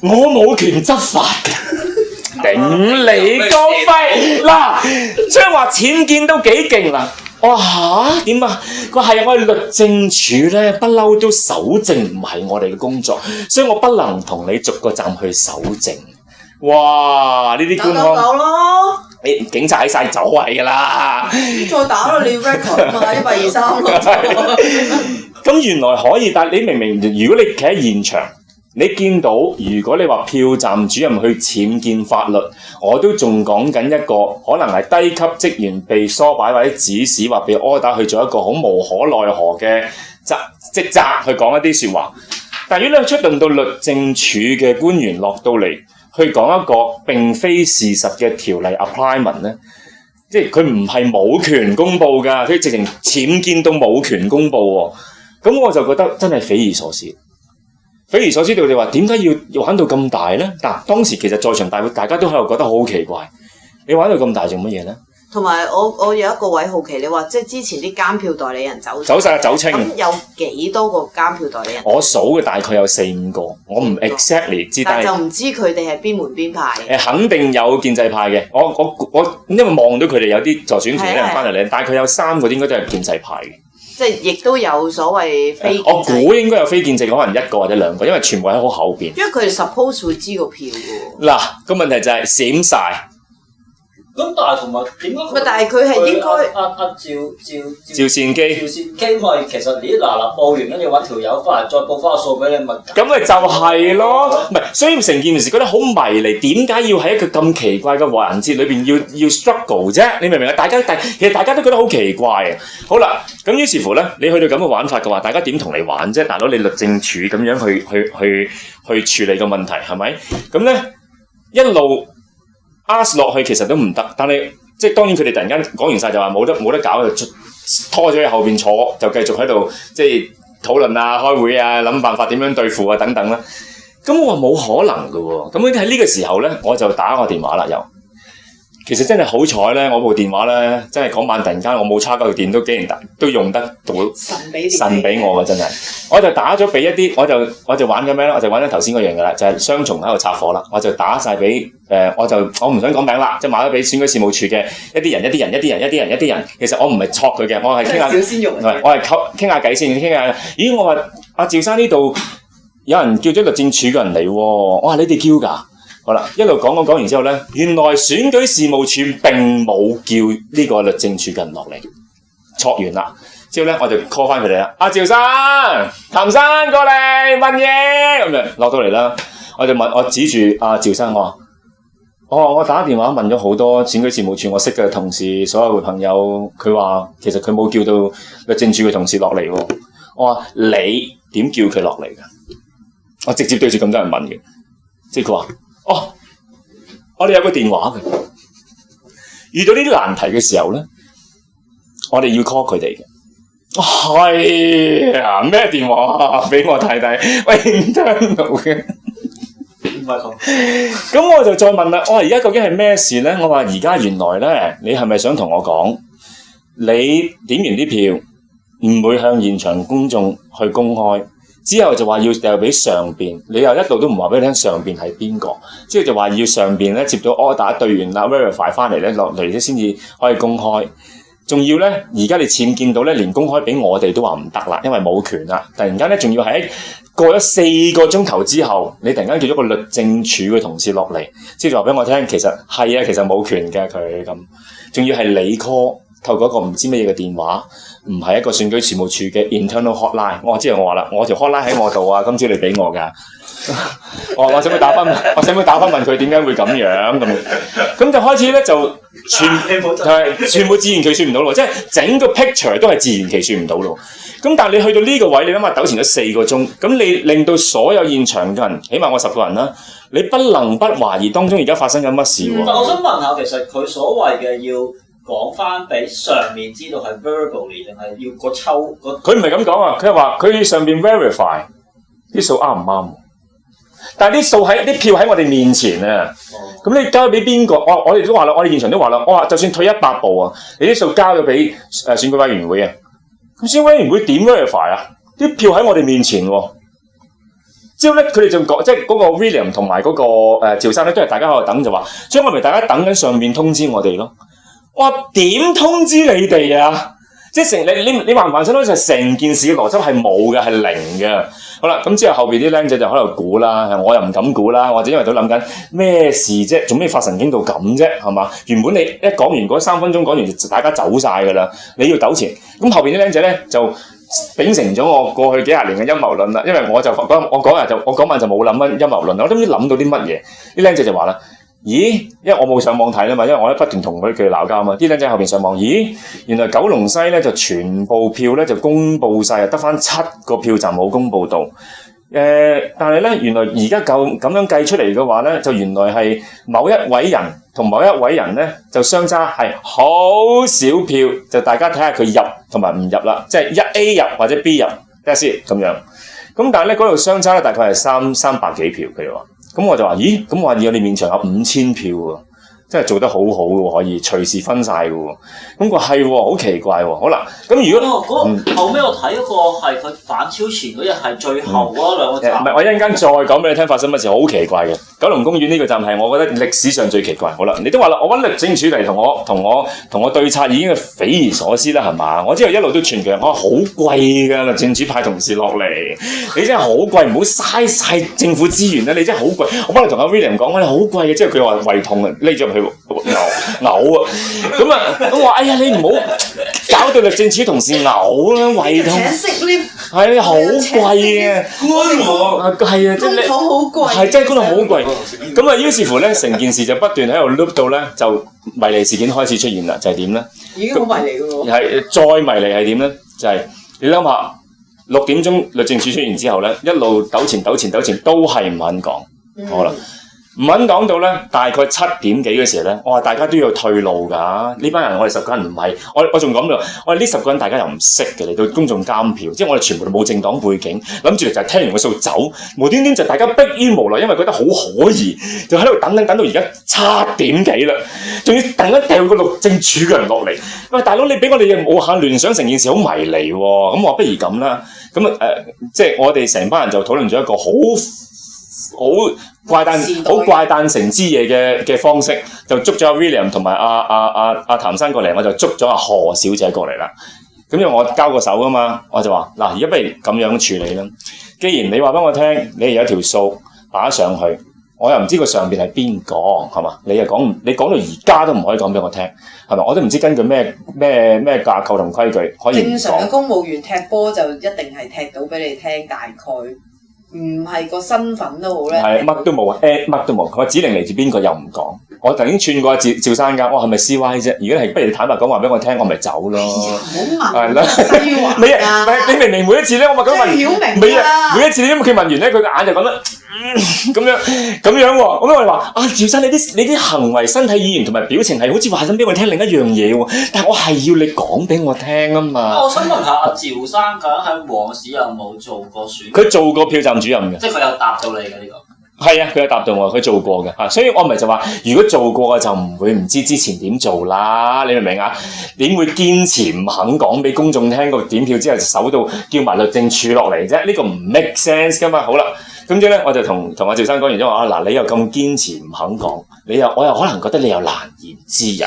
我冇權執法嘅，頂你個肺嗱！將話僭建都幾勁啦。我話嚇點啊？佢話係我哋律政處咧，不嬲都搜證唔係我哋嘅工作，所以我不能同你逐個站去搜證。哇！呢啲官腔咯，你警察喺晒走位㗎啦，再打咯，你 record 嘛123咯。咁原來可以，但係你明如果你企喺現場，你見到如果你話票站主任去僭建法律，我都仲講緊一個可能係低級職員被唆擺或者指使或被 order 去做一個好無可奈何嘅職責去講一啲説話。但如果你出動到律政處嘅官員落到嚟去講一個並非事實嘅條例 applyment 咧，即係佢唔係冇權公佈㗎，佢直情僭建到冇權公佈喎。咁我就覺得真係匪夷所思。匪夷所思到你話點解要玩到咁大咧？嗱，當時其實在場大會大家都喺度覺得好奇怪，你玩到咁大做乜嘢咧？同埋我有一個位好奇，你話即係之前啲監票代理人走晒走清，咁有幾多個監票代理人？我數嘅大概有4-5個，我唔 exactly 知，但係就唔知佢哋係邊門邊派。肯定有建制派嘅，我因為望到佢哋有啲助選團啲人翻嚟咧，大概有3個應該都係建制派嘅。即係亦都有所謂非建制，我估應該有非建制，可能1個或者2個，因為全部喺好後邊。因為佢哋 suppose 會知個票嘅喎。嗱，個問題就係閃晒。咁但係同埋點解？唔係，但係佢係應該趙善基咪其實你嗱報完跟住揾條友翻嚟再報翻個數俾你咪。咁咪就係咯，唔係，所以成件事覺得好迷離，點解要喺一個咁奇怪嘅環節裏邊要 struggle 啫？你明唔明啊？其實大家都覺得好奇怪啊！好啦，咁於是乎咧，你去到咁嘅玩法嘅話，大家點同你玩啫？大佬，你律政處咁樣去處理個問題係咪？咁咧一路 ask 落去其實都唔得，但係即係當然佢哋突然間講完晒就話冇得搞，就拖咗喺後邊坐，就繼續喺度即係討論啊、開會啊、諗辦法點樣對付啊等等啦。咁我話冇可能㗎喎，咁喺呢個時候咧，我就打個電話啦又。其實真係好彩咧，我部電話咧，真係嗰晚突然間我冇插夠電都竟然都用得到神俾我嘅真係，我就打咗俾一啲，我就玩緊咩咧？我就玩緊頭先嗰樣嘅啦，就係雙重喺度拆夥啦，我就打晒俾我唔想講名啦，即係買咗俾選舉事務處嘅一啲人，其實我唔係戳佢嘅，我係傾下，我係傾下偈先，傾下，咦，我話阿趙生呢度有人叫咗律政處嘅人嚟喎，我話你哋叫㗎？好啦，一路講完之後咧，原來選舉事務處並冇叫呢個律政處嘅人落嚟，戳完啦，之後咧我就 call 翻佢哋啦，阿趙生、譚生過嚟問嘢，咁樣落到嚟啦，我就問，我指住阿趙生，我打電話問咗好多選舉事務處我識嘅同事，所有嘅朋友，佢話其實佢冇叫到律政處嘅同事落嚟喎，我話你點叫佢落嚟㗎？我直接對住咁多人問嘅，即係佢話。我哋有個電話嘅，遇到呢啲難題嘅時候咧，我哋要 call 佢哋嘅。係啊，咩電話俾我睇睇？喂，internal 嘅。唔係咁。咁我就再問啦，我話而家究竟係咩事咧？我話而家原來咧，你係咪想同我講，你點完啲票唔會向現場公眾去公開？之後就話要掉俾上邊，你又一路都唔話俾你聽上邊係邊個，之後就話要上邊咧接到 order 對完啦 verify 翻嚟咧落嚟咧先至可以公開，仲要咧而家你僭建到咧連公開俾我哋都話唔得啦，因為冇權啦。突然間咧仲要喺過咗4個鐘頭之後，你突然間叫咗個律政處嘅同事落嚟，之後就話俾我聽，其實係啊，其實冇權嘅佢咁，仲要係你 call 透過一個唔知乜嘢嘅電話。唔係一個選舉事務處嘅 internal hotline，我話啦，我條 hotline 喺我度啊，今朝你俾我㗎。我使唔使打翻問佢點解會咁樣咁就開始咧就全部自然其說唔到咯，即係整個 picture 都係自然其說唔到咯。咁但係你去到呢個位，你諗下糾纏咗4個鐘，咁你令到所有現場嘅人，起碼我10個人啦，你不能不懷疑當中而家發生緊乜事喎？但我想問下，其實佢所謂嘅要講翻俾上面知道係 verbally 定係要個抽佢唔係咁講啊！佢係話佢上邊 verify 啲數啱唔啱？但係啲數喺啲票喺我哋面前啊！咁你交俾邊個？我哋都話啦，我哋現場都話啦，我話就算退100步啊，你啲數交咗俾選舉委員會啊，咁選舉委員會點 verify 啊？啲票喺我哋面前喎。之後咧，佢哋仲講，即係嗰個 William 同埋嗰個趙生咧，都係大家喺度等就話，所以我咪大家等緊上面通知我哋咯。我點通知你哋啊？即係你幻唔幻想到就係成件事嘅邏輯係冇嘅，係零嘅。好啦，咁之後後邊啲僆仔就喺度估啦，我又唔敢估啦，或者因為都諗緊咩事啫？做咩發神經到咁啫？係嘛？原本你一講完嗰3分鐘講完，大家走晒㗎啦。你要糾纏，咁後邊啲僆仔咧就秉承咗我過去幾廿年嘅陰謀論啦。因為我嗰晚就冇諗乜陰謀論，我都唔知諗到啲乜嘢。啲僆仔就話啦。咦，因為我冇上網睇啦嘛，因為我不斷同佢哋鬧交嘛。啲僆仔後邊上網，咦，原來九龍西咧就全部票咧就公佈晒，得返7個票站冇公佈到。但係咧，原來而家咁樣計出嚟嘅話咧，就原來係某一位人同某一位人咧就相差係好少票，就大家睇下佢入同埋唔入啦，即係一 A 入或者 B 入，睇下先咁樣。咁但係咧嗰度相差咧大概係300幾票，佢哋話。咁我就話，咦？咁我話要你面場有5000票喎，真係做得好好嘅，可以隨時分晒嘅喎。咁佢係喎，好奇怪喎。好啦，咁如果後尾我睇嗰個係佢反超前嗰日係最後嗰2個站。唔係，我一陣間再講俾你聽發生乜事，好奇怪嘅。九龍公園呢個站係我覺得歷史上最奇怪。好啦，你都話啦，我揾律政處嚟同我對策已經係匪夷所思啦，係嘛？我之後一路都傳佢，我話好貴㗎，律政處派同事落嚟，你真係好貴，唔好嘥晒政府資源啦，你真係好貴。我幫你同阿 William 講，我哋好貴嘅，之後佢話胃痛啊，匿咗入去嘔啊，咁我話哎呀，你唔好搞到律政處同事嘔啦，胃痛。係好貴嘅，係啊，真係好貴，係真係嗰度好貴。咁啊，於是乎咧，成件事就不斷喺度 loop 到咧，就迷離事件開始出現啦。就係點咧？已經好迷離㗎喎。係再迷離係點咧？就係你諗下，6點鐘律政處出現之後咧，一路糾纏都係唔肯講。好啦，唔肯講到咧，大概7點幾嘅時候咧，我話大家都要退路㗎。呢班人我哋10個人唔係，我仲講到，我哋呢10個人大家又唔識嘅嚟到公眾監票，即係我哋全部都冇政黨背景，諗住就係聽完個數走，無端端就大家迫於無奈，因為覺得好可疑，就喺度等到而家7點幾啦，仲要等一掉個律政處嘅人落嚟。喂，大佬你俾我哋無限聯想成件事好迷離喎，咁我話不如咁啦，咁即係我哋成班人就討論咗一個好怪誕城之夜嘅方式，就捉咗阿 William 同埋阿譚生過嚟，我就捉咗阿何小姐過嚟啦。咁因為我交過手噶嘛，我就話嗱，而家不如咁樣處理啦。既然你話俾我聽，你有一條數打上去，我又唔知個上邊係邊個，係嘛？你講到而家都唔可以講俾我聽，係咪？我都唔知根據咩架構同規矩可以唔講。正常嘅公務員踢波就一定係踢到俾你聽，大概。唔係個身份都好咧，係乜都冇乜都冇。佢話指令嚟自邊個又唔講。我曾經串過阿趙生㗎，我係咪 CY 啫？如果係，不如坦白講話俾我聽，我咪走咯。唔好問係啦，你明明每一次咧，我咪咁問，每一次咧，佢問完咧，佢個眼就講得咁樣喎。咁我哋話趙生，你啲行為、身體語言同埋表情係好似話緊俾我聽另一樣嘢喎。但係我係要你講俾我聽啊嘛。我想問下阿趙生，究竟喺往時有冇做過選？佢做過票站主任嘅，即係佢有答到你嘅呢個。係啊，佢有答到我，佢做過嘅，所以我咪就話，如果做過嘅就唔會唔知之前點做啦，你明唔明啊？點會堅持唔肯講俾公眾聽個點票之後，手到叫埋律政處落嚟啫？呢個唔 make sense 噶嘛。好啦，咁之後咧，我就同阿趙生講完之後話嗱，你又咁堅持唔肯講，我又可能覺得你有難言之隱，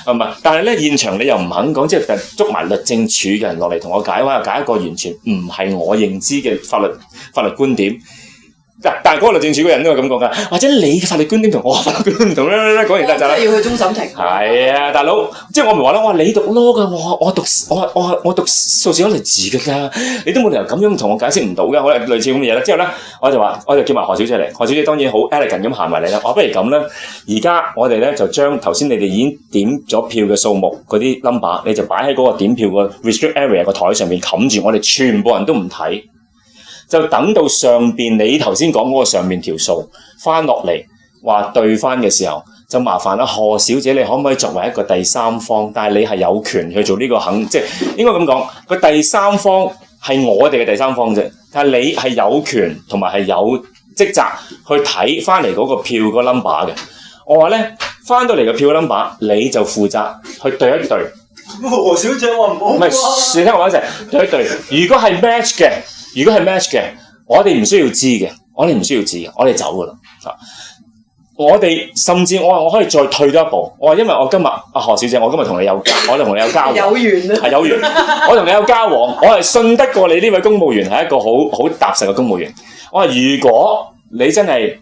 係咪？但係咧現場你又唔肯講，即係捉埋律政處嘅人落嚟同我解話，解一個完全唔係我認知嘅法律觀點。但係嗰個律政處嗰人都係咁講㗎，或者你嘅法律觀點同我法律觀點唔同啦，講完就啦。即係要去終審庭。係啊，大佬，即係我咪話啦，我話你讀 law 㗎，我讀數字可能字㗎咋，你都冇理由咁樣同我解釋唔到㗎，我係類似咁嘅嘢啦。之後咧，我就叫埋何小姐嚟，何小姐當然好 elegant 咁行埋嚟啦。我不如咁啦，而家我哋咧就將頭先你哋已經點咗票嘅數目嗰啲 number， 你就擺喺嗰個點票個 restrict area 個台上面冚住，我哋全部人都唔睇。就等到上邊你頭先講嗰個上面條數翻落嚟話對翻嘅時候，就麻煩啦何小姐，你可唔可以作為一個第三方？但係你係有權去做呢個即係應該咁講，個第三方係我哋嘅第三方啫。但係你係有權同埋係有職責去睇翻嚟嗰個票個 number 嘅。我話咧翻到嚟個票 number， 你就負責去對一對。何小姐話唔好。唔係，你聽我講一陣對一對。如果係 match 嘅，我哋唔需要知嘅，我哋走噶啦。我哋甚至我可以再退多一步。我話因為我今日何小姐，我今日同你有交往，有緣啊，係有緣。我同你有交往，我係信得過你呢位公務員係一個好踏實嘅公務員。我話如果你真係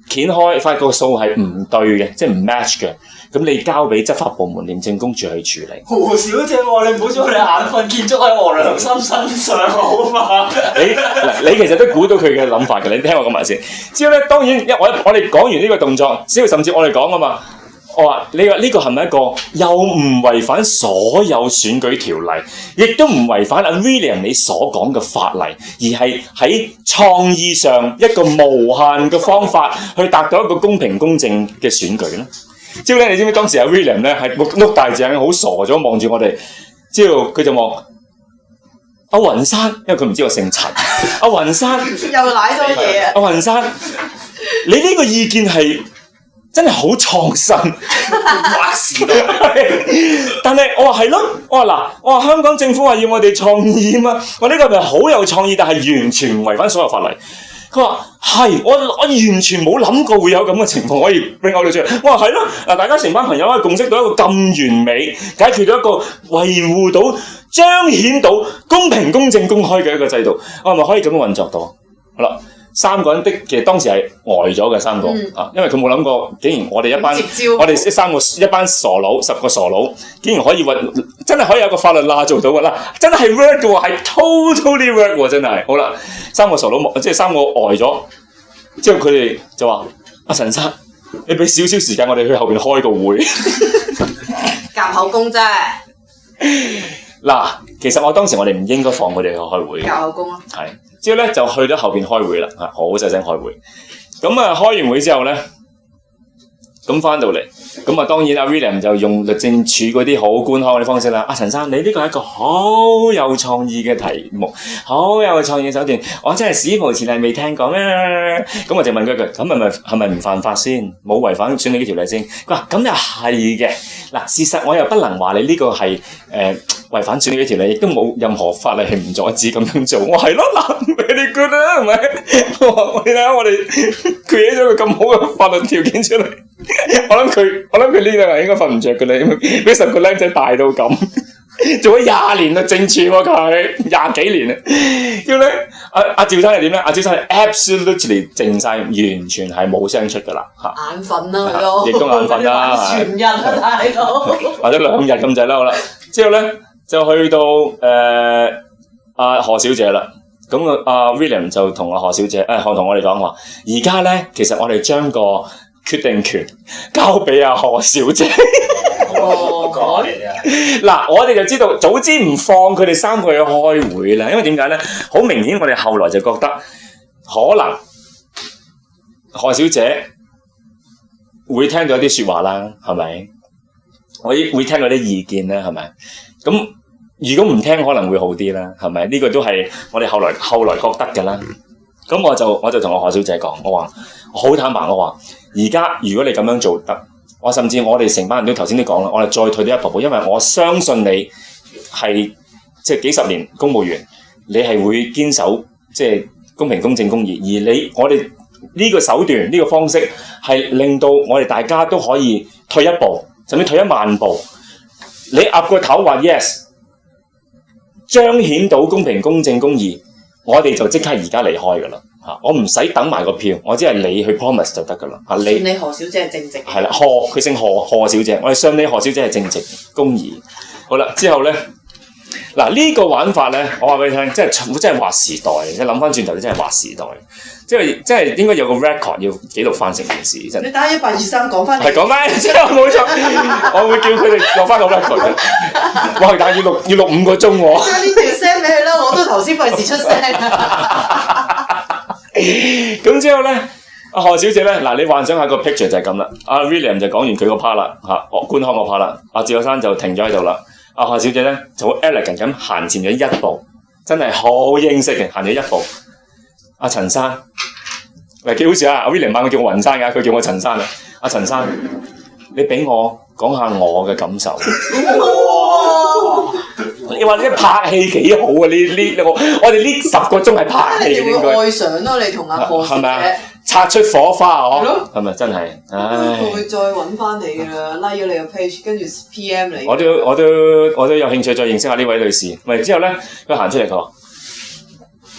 掀開發覺個數係唔對嘅，即係唔 match 嘅。咁你交俾執法部門廉政公署去處理。何小姐，你唔好將你眼瞓建築喺我良心身上好嘛？你其實都估到佢嘅諗法嘅，你聽我講埋先。之後咧，當然我哋講完呢個動作，之後甚至我哋講啊嘛，我話你話呢個係咪一個又唔違反所有選舉條例，亦都唔違反阿 William 你所講嘅法例，而係喺創意上一個無限嘅方法去達到一個公平公正嘅選舉咧？之後咧，你知唔知當時阿 William 咧係碌大隻眼，好傻咗望住我哋。之後佢就望阿雲山，因為佢唔知我姓陳。阿雲山又賴多嘢啊！阿雲山，你呢個意見係真係好創新，話事都但係我話係咯，我話香港政府話要我哋創意啊嘛，我呢個咪好有創意，但係完全唔違反所有法例。佢話係，我完全冇諗過會有咁嘅情況可以 bring out 到出嚟。我話係咯，大家成班朋友可以共識到一個咁完美，解決到一個維護到、彰顯到公平、公正、公開嘅一個制度，我係咪可以咁樣運作到？好啦。3個人其實當時係呆咗嘅3個，因為佢冇諗過，竟然我哋一班一班傻佬，10個傻佬，竟然可以真係可以有個法律罅做到㗎啦，真係 work 嘅喎，係 totally work 喎，真係。好啦，3個傻佬即係3個呆咗，之後佢哋就話：阿陳生，你俾少少時間我哋去後邊開個會，夾口供啫。嗱，其實我當時我哋唔應該放佢哋去開會，夾口供啊。係。之後咧就去咗後邊開會啦，好細聲開會。咁啊，開完會之後咧，咁翻到嚟，咁啊當然阿 William 就用律政處嗰啲好官腔嗰啲方式啦。阿陳生，你呢個係一個好有創意嘅題目，好有創意嘅手段，我真係史無前例未聽過咩？咁我就問佢一句，咁係咪唔犯法先？冇違反選舉條例先？佢話咁又係嘅。嗱，事實我又不能話你呢個係違反選舉條例，亦都冇任何法例係唔阻止咁樣做。我係咯，嗱，very good 啦，係咪？我睇下我哋 create 咗個咁好嘅法律條件出嚟。我諗佢呢兩日應該瞓唔着㗎啦，俾10個僆仔大到咁，做咗20年啦，政處喎佢20幾年啦。叫咧阿趙生係點咧？阿趙生係 absolutely 靜晒，完全係冇聲出㗎啦嚇。眼瞓啦佢都，亦都眼瞓啦，全日啊大佬，或者2日咁滯啦，好啦。之後咧就去到阿何小姐啦。咁阿 William 就同阿何小姐同我哋講話，而家咧其實我哋將個決定權交俾阿何小姐。嗱，我哋就知道早知唔放佢哋3個去開會啦，因為點解咧？好明顯，我哋後來就覺得可能何小姐會聽到一啲説話啦，係咪？我會聽到啲意見咧，係咪？咁如果唔聽，可能會好啲啦，係咪？呢個都係我哋後來覺得嘅啦。咁我就同我何小姐講，我話好坦白，我話而家如果你咁樣做得，我甚至我哋成班人都頭先都講啦，我哋再退多一步，因為我相信你係即係幾十年公務員，你係會堅守即係公平、公正、公義，而我哋呢個手段、呢個方式係令到我哋大家都可以退一步，甚至退1萬步。你岌個頭話 yes， 彰顯到公平、公正、公義，我哋就即刻而家離開㗎啦嚇！我唔使等埋個票，我只係你去 promise 就得㗎啦嚇。你何小姐係正直，係啦，佢姓何小姐，我哋信你何小姐係正直、公義。好啦，之後咧嗱呢個玩法咧，我話俾你聽，真係劃時代。你諗翻轉頭，你真係劃時代。即係應該有個 record 要記錄翻成件事。真你打123講翻嚟，係講翻，冇錯。我會叫佢哋落翻個 record。哇！但係要錄5個鐘喎。將呢條聲俾佢啦，我都頭先費事出聲。咁之後咧，阿何小姐咧，嗱你幻想下個 picture 就係咁啦。阿 William 就講完佢個 part 啦，官腔個 part 啦。阿趙生就停咗喺度啦。阿何小姐咧就好 elegant 咁行前咗1步，真係好英式嘅行咗1步。阿陳生，嗱幾好笑啊！阿 William 佢叫我雲生㗎，佢叫我陳生啊。阿陳生，你俾我講下我嘅感受。你話你拍戲幾好啊？我哋呢10個鐘係拍戲應該。你會愛上咯，你同阿何小姐擦出火花嗬，係咪真係？佢會再揾翻你㗎啦，拉咗你個 page，跟住 PM 你。我都有興趣再認識下呢位女士。咪之後咧，佢行出嚟佢話：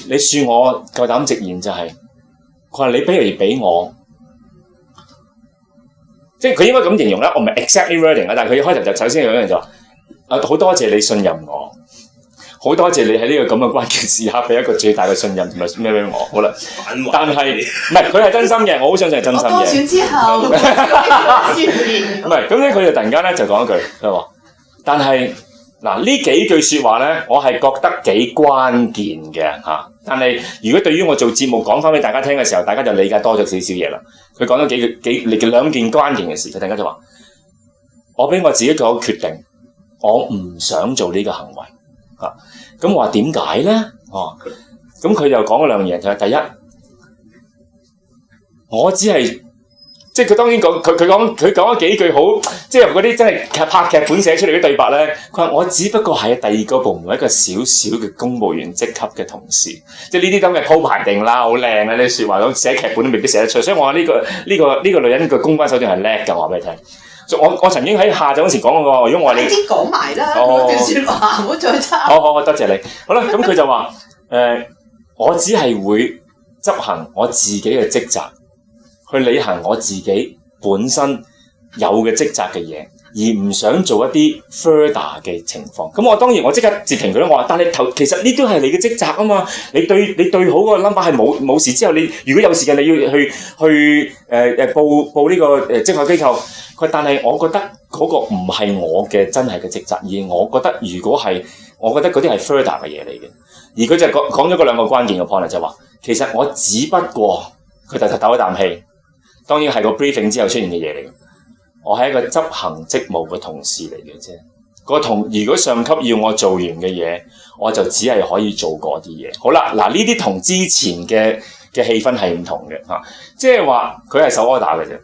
你恕我夠膽直言就係，佢話你不如俾我，即係佢應該咁形容啦。我唔係 exactly wording 啊，但係佢一開頭就首先有樣就話：好多謝你信任我。好多謝你喺呢個咁嘅關鍵時刻俾一個最大嘅信任同埋咩俾我，好啦。但係唔係佢係真心嘅，我好相信係真心嘅。當選之後，唔係咁咧，佢就突然間咧就講一句，佢話：但係嗱呢幾句説話咧，我係覺得幾關鍵嘅嚇。但係如果對於我做節目講翻俾大家聽嘅時候，大家就理解多咗少少嘢啦。佢講咗2件關鍵嘅事，佢突然間就話：我俾我自己個決定，我唔想做呢個行為。咁我話點解咧？咁佢就講咗2樣嘢，就係第一，我只係即係佢當然講佢講咗幾句好，即係嗰啲真係拍劇本寫出嚟啲對白咧。佢話我只不過係第2個部門一個小小嘅公務員職級嘅同事，即係呢啲咁嘅鋪排定啦，好靚啊！呢啲説話咁寫劇本都未必寫得出，所以我話呢個女人嘅公關手段係叻㗎，我話俾你聽。我曾經喺下晝嗰時講過，如果我話你先講埋啦，嗰段説話唔好再抄。好，多謝你。好啦，咁佢就話我只係會執行我自己嘅職責，去履行我自己本身有嘅職責嘅嘢，而唔想做一啲 further 嘅情況。咁我當然我即刻截停佢啦。我話，但係其實呢都係你嘅職責啊嘛。你對好嗰個 number 係冇事之後，你如果有時間你要去報呢個職業機構。佢但係我覺得嗰個唔係我嘅真係嘅職責，而我覺得如果係，我覺得嗰啲係 further 嘅嘢嚟嘅。而佢就講咗嗰2個關鍵嘅 point 就話，其實我只不過佢佢就唞一啖氣。當然係個 briefing 之後出現嘅嘢嚟嘅。我係一個執行職務嘅同事嚟嘅啫。如果上級要我做完嘅嘢，我就只係可以做嗰啲嘢。好啦，嗱呢啲同之前嘅氣氛係唔同嘅嚇，即係話佢係受 order 嘅啫。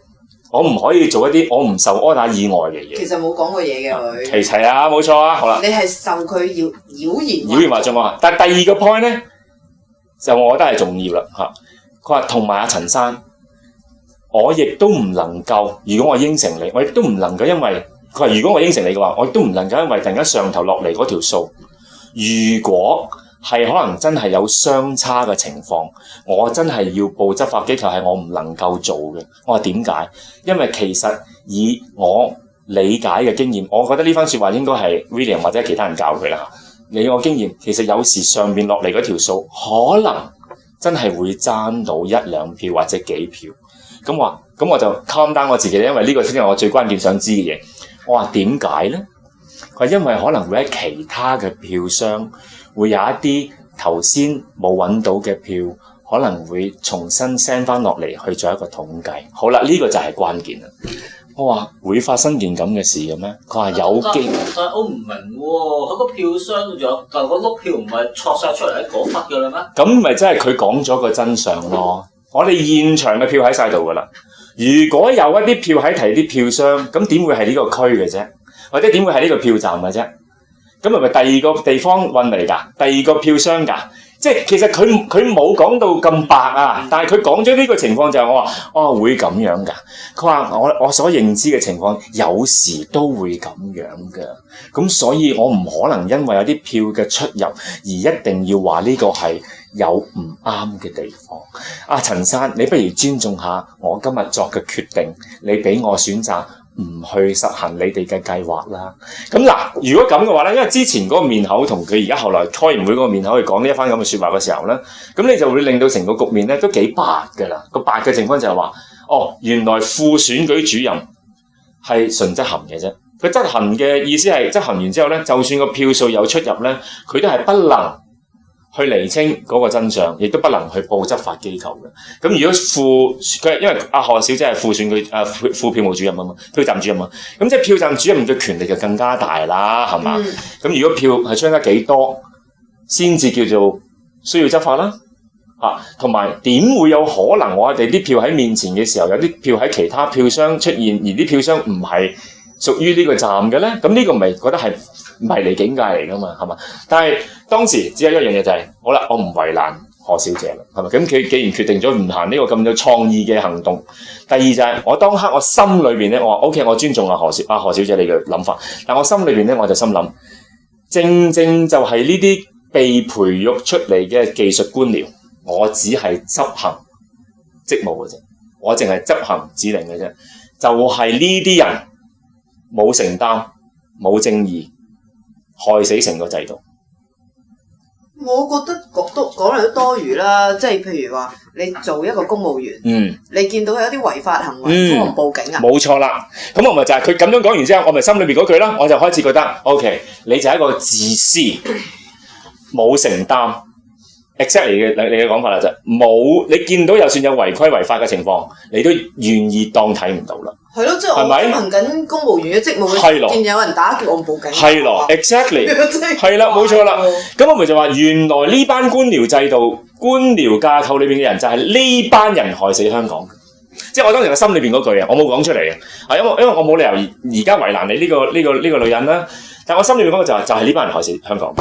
我唔可以做一啲我唔受 order 以外嘅嘢。其實冇講過嘢嘅佢。齊齊啊，冇錯啊，好啦。你係受佢妖言惑眾啊！但係第二個 point 咧，就我覺得係重要啦嚇。佢話同埋阿陳生，我亦都唔能夠，如果我應承你，我亦都唔能夠因為佢話如果我應承你嘅話，我亦都唔能夠因為突然間上頭落嚟嗰條數，如果係可能真係有相差嘅情況，我真係要報執法機構係我唔能夠做嘅。我話點解？因為其實以我理解嘅經驗，我覺得呢番説話應該係 William 或者其他人教佢啦。以我經驗，其實有時上邊落嚟嗰條數，可能真係會爭到一兩票或者幾票。咁我就 calm down 我自己，因為呢個先係我最關鍵想知嘅嘢。我話點解咧？佢話因為可能會喺其他嘅票箱會有一啲頭先冇揾到嘅票，可能會重新 send 翻落嚟去做一個統計。好啦，呢個就係關鍵啦。我話會發生件咁嘅事嘅咩？佢話有機，但係我唔明喎，佢個票箱仲有舊嗰碌票唔係錯晒出嚟喺嗰忽嘅啦咩？咁咪真係佢講咗個真相咯。我哋現場嘅票喺晒度噶啦。如果有一啲票喺提啲票箱，咁點會係呢個區嘅啫？或者點會係呢個票站嘅啫？咁係咪第二個地方運嚟㗎？第二個票箱㗎？即係其實佢冇講到咁白啊，但係佢講咗呢個情況就係我話會咁樣㗎。佢話我所認知嘅情況有時都會咁樣㗎。咁所以我唔可能因為有啲票嘅出入而一定要話呢個係有唔啱嘅地方。阿陳生，你不如尊重下我今日作嘅決定，你俾我選擇唔去實行你哋嘅計劃啦。咁嗱，如果咁嘅話咧，因為之前嗰個面口同佢而家後來開完會嗰個面口去講呢一番咁嘅説話嘅時候咧，咁你就會令到成個局面咧都幾白㗎啦。個白嘅情況就係話，原來副選舉主任係純執行嘅啫。佢執行嘅意思係執行完之後咧，就算個票數有出入咧，佢都係不能去釐清嗰個真相，亦都不能去報執法機構嘅。咁如果因為阿何小姐係副選舉副票務主任啊嘛，票站主任啊，咁即係票站主任嘅權力就更加大啦，係嘛？咁如果票係出得幾多，先至叫做需要執法啦。同埋點會有可能我哋啲票喺面前嘅時候，有啲票喺其他票箱出現，而啲票箱唔係屬於呢個站嘅咧？咁呢個咪覺得係迷離境界嚟噶嘛？係嘛？但係當時只有一樣嘢就係，好啦，我唔為難何小姐啦，係咪？咁佢既然決定咗唔行呢個咁有創意嘅行動，第二就係我當刻我心裏邊咧，我話 OK，我尊重何小姐你嘅諗法，但我心裏邊咧我就心諗，正正就係呢啲被培育出嚟嘅技術官僚，我只係執行職務嘅啫，我淨係執行指令嘅啫，就係呢啲人冇承擔、冇正義，害死成個制度。我覺得講嚟都多餘啦，即係譬如話你做一個公務員，你見到有啲違法行為，可能報警啊？冇錯啦，咁我咪就係佢咁樣講完之後，我咪心裏邊嗰句啦，我就開始覺得 OK， 你就係一個自私、冇承擔。exactly 你嘅講法啦，就冇你見到就算有違規違法嘅情況，你都願意當睇唔到啦。係咯，即係我執行緊公務員嘅職務嘅時候，見有人打劫我報警。係咯 ，exactly 係啦，冇錯啦。咁我咪就話，原來呢班官僚制度、官僚架構裏邊嘅人就係呢班人害死香港。即係我當時嘅心裏邊嗰句啊，我冇講出嚟嘅，因為我冇理由而家為難你呢個女人啦。但我心裏邊嗰個就係呢班人害死香港。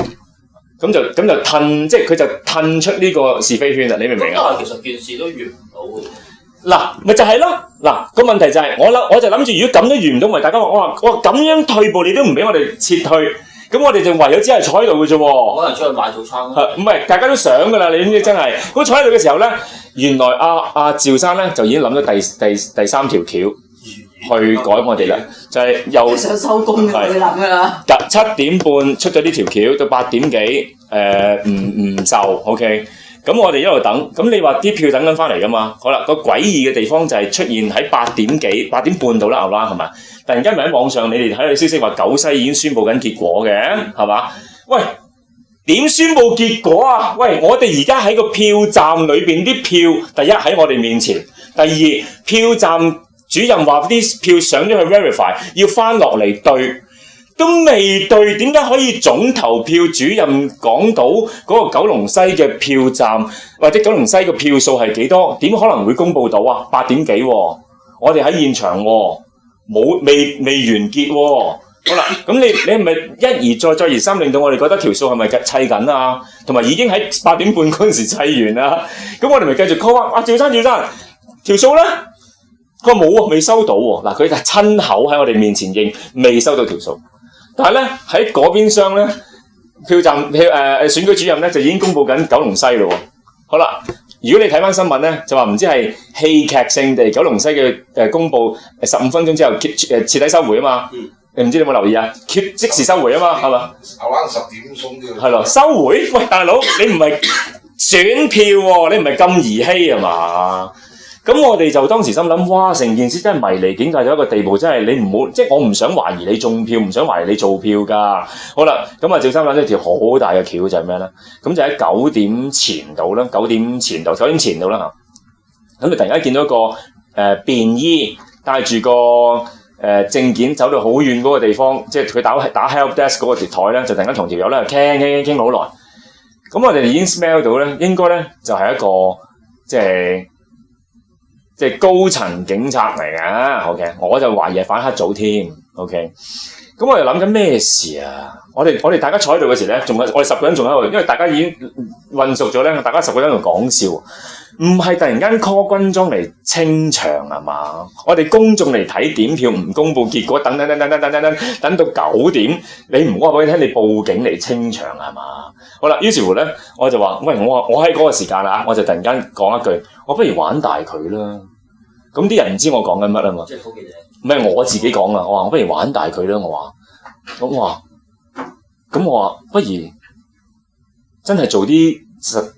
咁就褪，即係佢就褪出呢個是非圈啦，你明唔明啊？但係其實件事都完唔到嘅。嗱，咪就係咯。嗱，個問題就係我就諗住，如果咁都完唔到，咪大家話我話咁樣退步，你都唔俾我哋撤退，咁我哋就唯有只係坐喺度嘅啫喎。可能出去買早餐咯。唔係，大家都想㗎啦，你知唔知真係？咁坐喺度嘅時候咧，原來阿趙生咧就已經諗咗第三條橋。去改我哋啦，就係又想收工嘅佢諗㗎啦。7點半出咗呢條橋，到8點幾，唔就 OK。咁我哋一路等，咁你話啲票等緊翻嚟㗎嘛？好啦，個詭異嘅地方就係出現喺8點半到啦，係嘛？突然間咪喺網上你哋睇到消息話九西已經宣佈緊結果嘅，係嘛？喂，點宣佈結果啊？喂，我哋而家喺個票站裏邊啲票，第一喺我哋面前，第二票站主任話啲票上咗去 verify， 要翻落嚟對，都未對，點解可以總投票主任講到嗰個九龍西嘅票站或者九龍西嘅票數係幾多？點可能會公佈到啊？8點幾喎，我哋喺現場喎，未完結喎。好啦，咁你係咪一而再再而三令到我哋覺得條數係咪砌緊啊？同埋已經喺8點半嗰陣時砌完啦，咁我哋咪繼續 call 啊！趙生條數咧，佢話冇喎，未收到喎。嗱，佢就親口喺我哋面前認未收到條數，但係咧喺嗰邊廂咧票站選舉主任咧就已經公佈緊九龍西咯喎。好啦，如果你睇翻新聞咧，就話唔知係戲劇性地九龍西嘅公佈15分鐘之後徹底收回啊嘛。你唔知你有冇留意啊？即時收回啊嘛，係嘛？後晚10點鐘嘅。係咯，收回？喂，大佬，你唔係選票喎，你唔係咁兒戲係嘛？咁我哋就當時心諗，哇！成件事真係迷離境界到一個地步，真係你唔好，即係我唔想懷疑你中票，唔想懷疑你做票㗎。好啦，咁啊，趙生諗咗條好大嘅橋就係咩咧？咁就喺9點前度啦，9點前度啦嚇。咁你突然間見到一個便衣帶住個證件走到好遠嗰個地方，即係佢打 help desk 嗰個條台咧，就突然間同條友咧傾好耐。咁我哋已經 smell 到咧，應該咧就係一個即係高層警察嚟嘅。OK， 我就懷疑係反黑組添。OK， 咁我哋諗緊咩事啊？我哋大家坐喺度嘅時咧，我哋10個人仲喺度，因為大家已經混熟咗咧，大家10個人喺度講笑。唔係突然間 call 軍裝嚟清場係嘛？我哋公眾嚟睇點票，唔公佈結果，等到9點，你唔好話俾佢聽，你報警嚟清場係嘛？好啦，於是乎咧，我就話：喂，我喺嗰個時間啦，我就突然間講一句：我不如玩大佢啦。咁啲人唔知我講緊乜啊嘛？即係科技者。唔係我自己講啊！我話我不如玩大佢啦！我話，不如真係做啲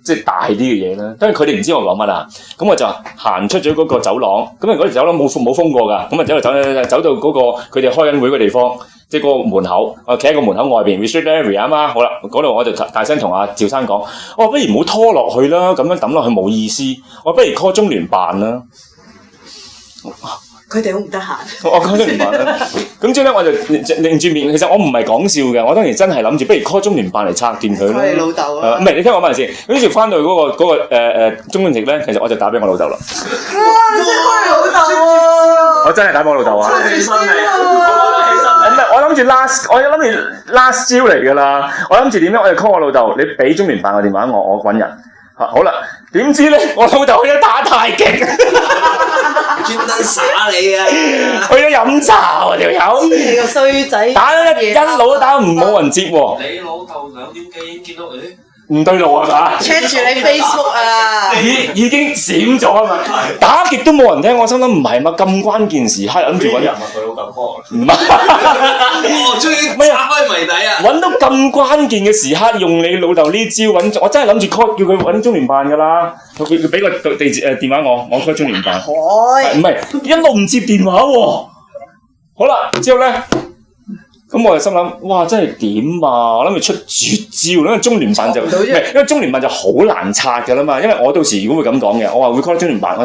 即係大啲嘅嘢啦，因為佢哋唔知我講乜啊，咁我就行出咗嗰個走廊，咁啊嗰條走廊冇封過㗎，咁啊走到嗰個佢哋開緊會嘅地方，即係嗰個門口，我企喺個門口外邊 restrict area 啊嘛，好啦，嗰度我就大聲同阿趙生講，我話不如唔好拖落去啦，咁樣抌落去冇意思，我不如 call 中聯辦啦。佢哋好唔得閒。我 call 中聯辦啦，咁之後咧我就擰住面，其實我唔係講笑嘅，我當時真係諗住不如 call 中聯辦嚟拆掂佢啦。你老豆啊？唔係，你聽我講埋先。跟住翻到去嗰個中聯席咧，其實我就打俾我老豆啦。哇！你真係幫你老豆喎！我真係打俾我老豆啊！起身嚟，唔係，我諗住 last 招嚟㗎啦。我諗住點樣？我就 call 我老豆，你俾中聯辦個電話我揾人。好啦，點知咧我老豆去咗打太極。專登耍你啊！去咗飲茶喎條友，你個衰仔，打咗一路都打唔冇人接喎。你老豆2點幾已經見到佢，唔對路係嘛 check 住你 Facebook 啊！已經閃咗啊嘛，打極都冇人聽，我心諗唔係嘛，咁關鍵時刻諗住揾人，佢老豆 call 唔係，我終於打開謎底啊！揾到咁關鍵嘅時刻，用你老豆呢招揾，我真係諗住 call 叫佢揾中聯辦㗎啦，佢俾個地址電話我 call 中聯辦，唔係一路唔接電話喎，好啦，之後咧。咁我就心諗，哇！真係點啊？我諗住出絕招，因為中聯辦就唔係，因為中聯辦就好難拆㗎啦嘛。因為我到時如果會咁講嘅，我話會 call 中聯辦，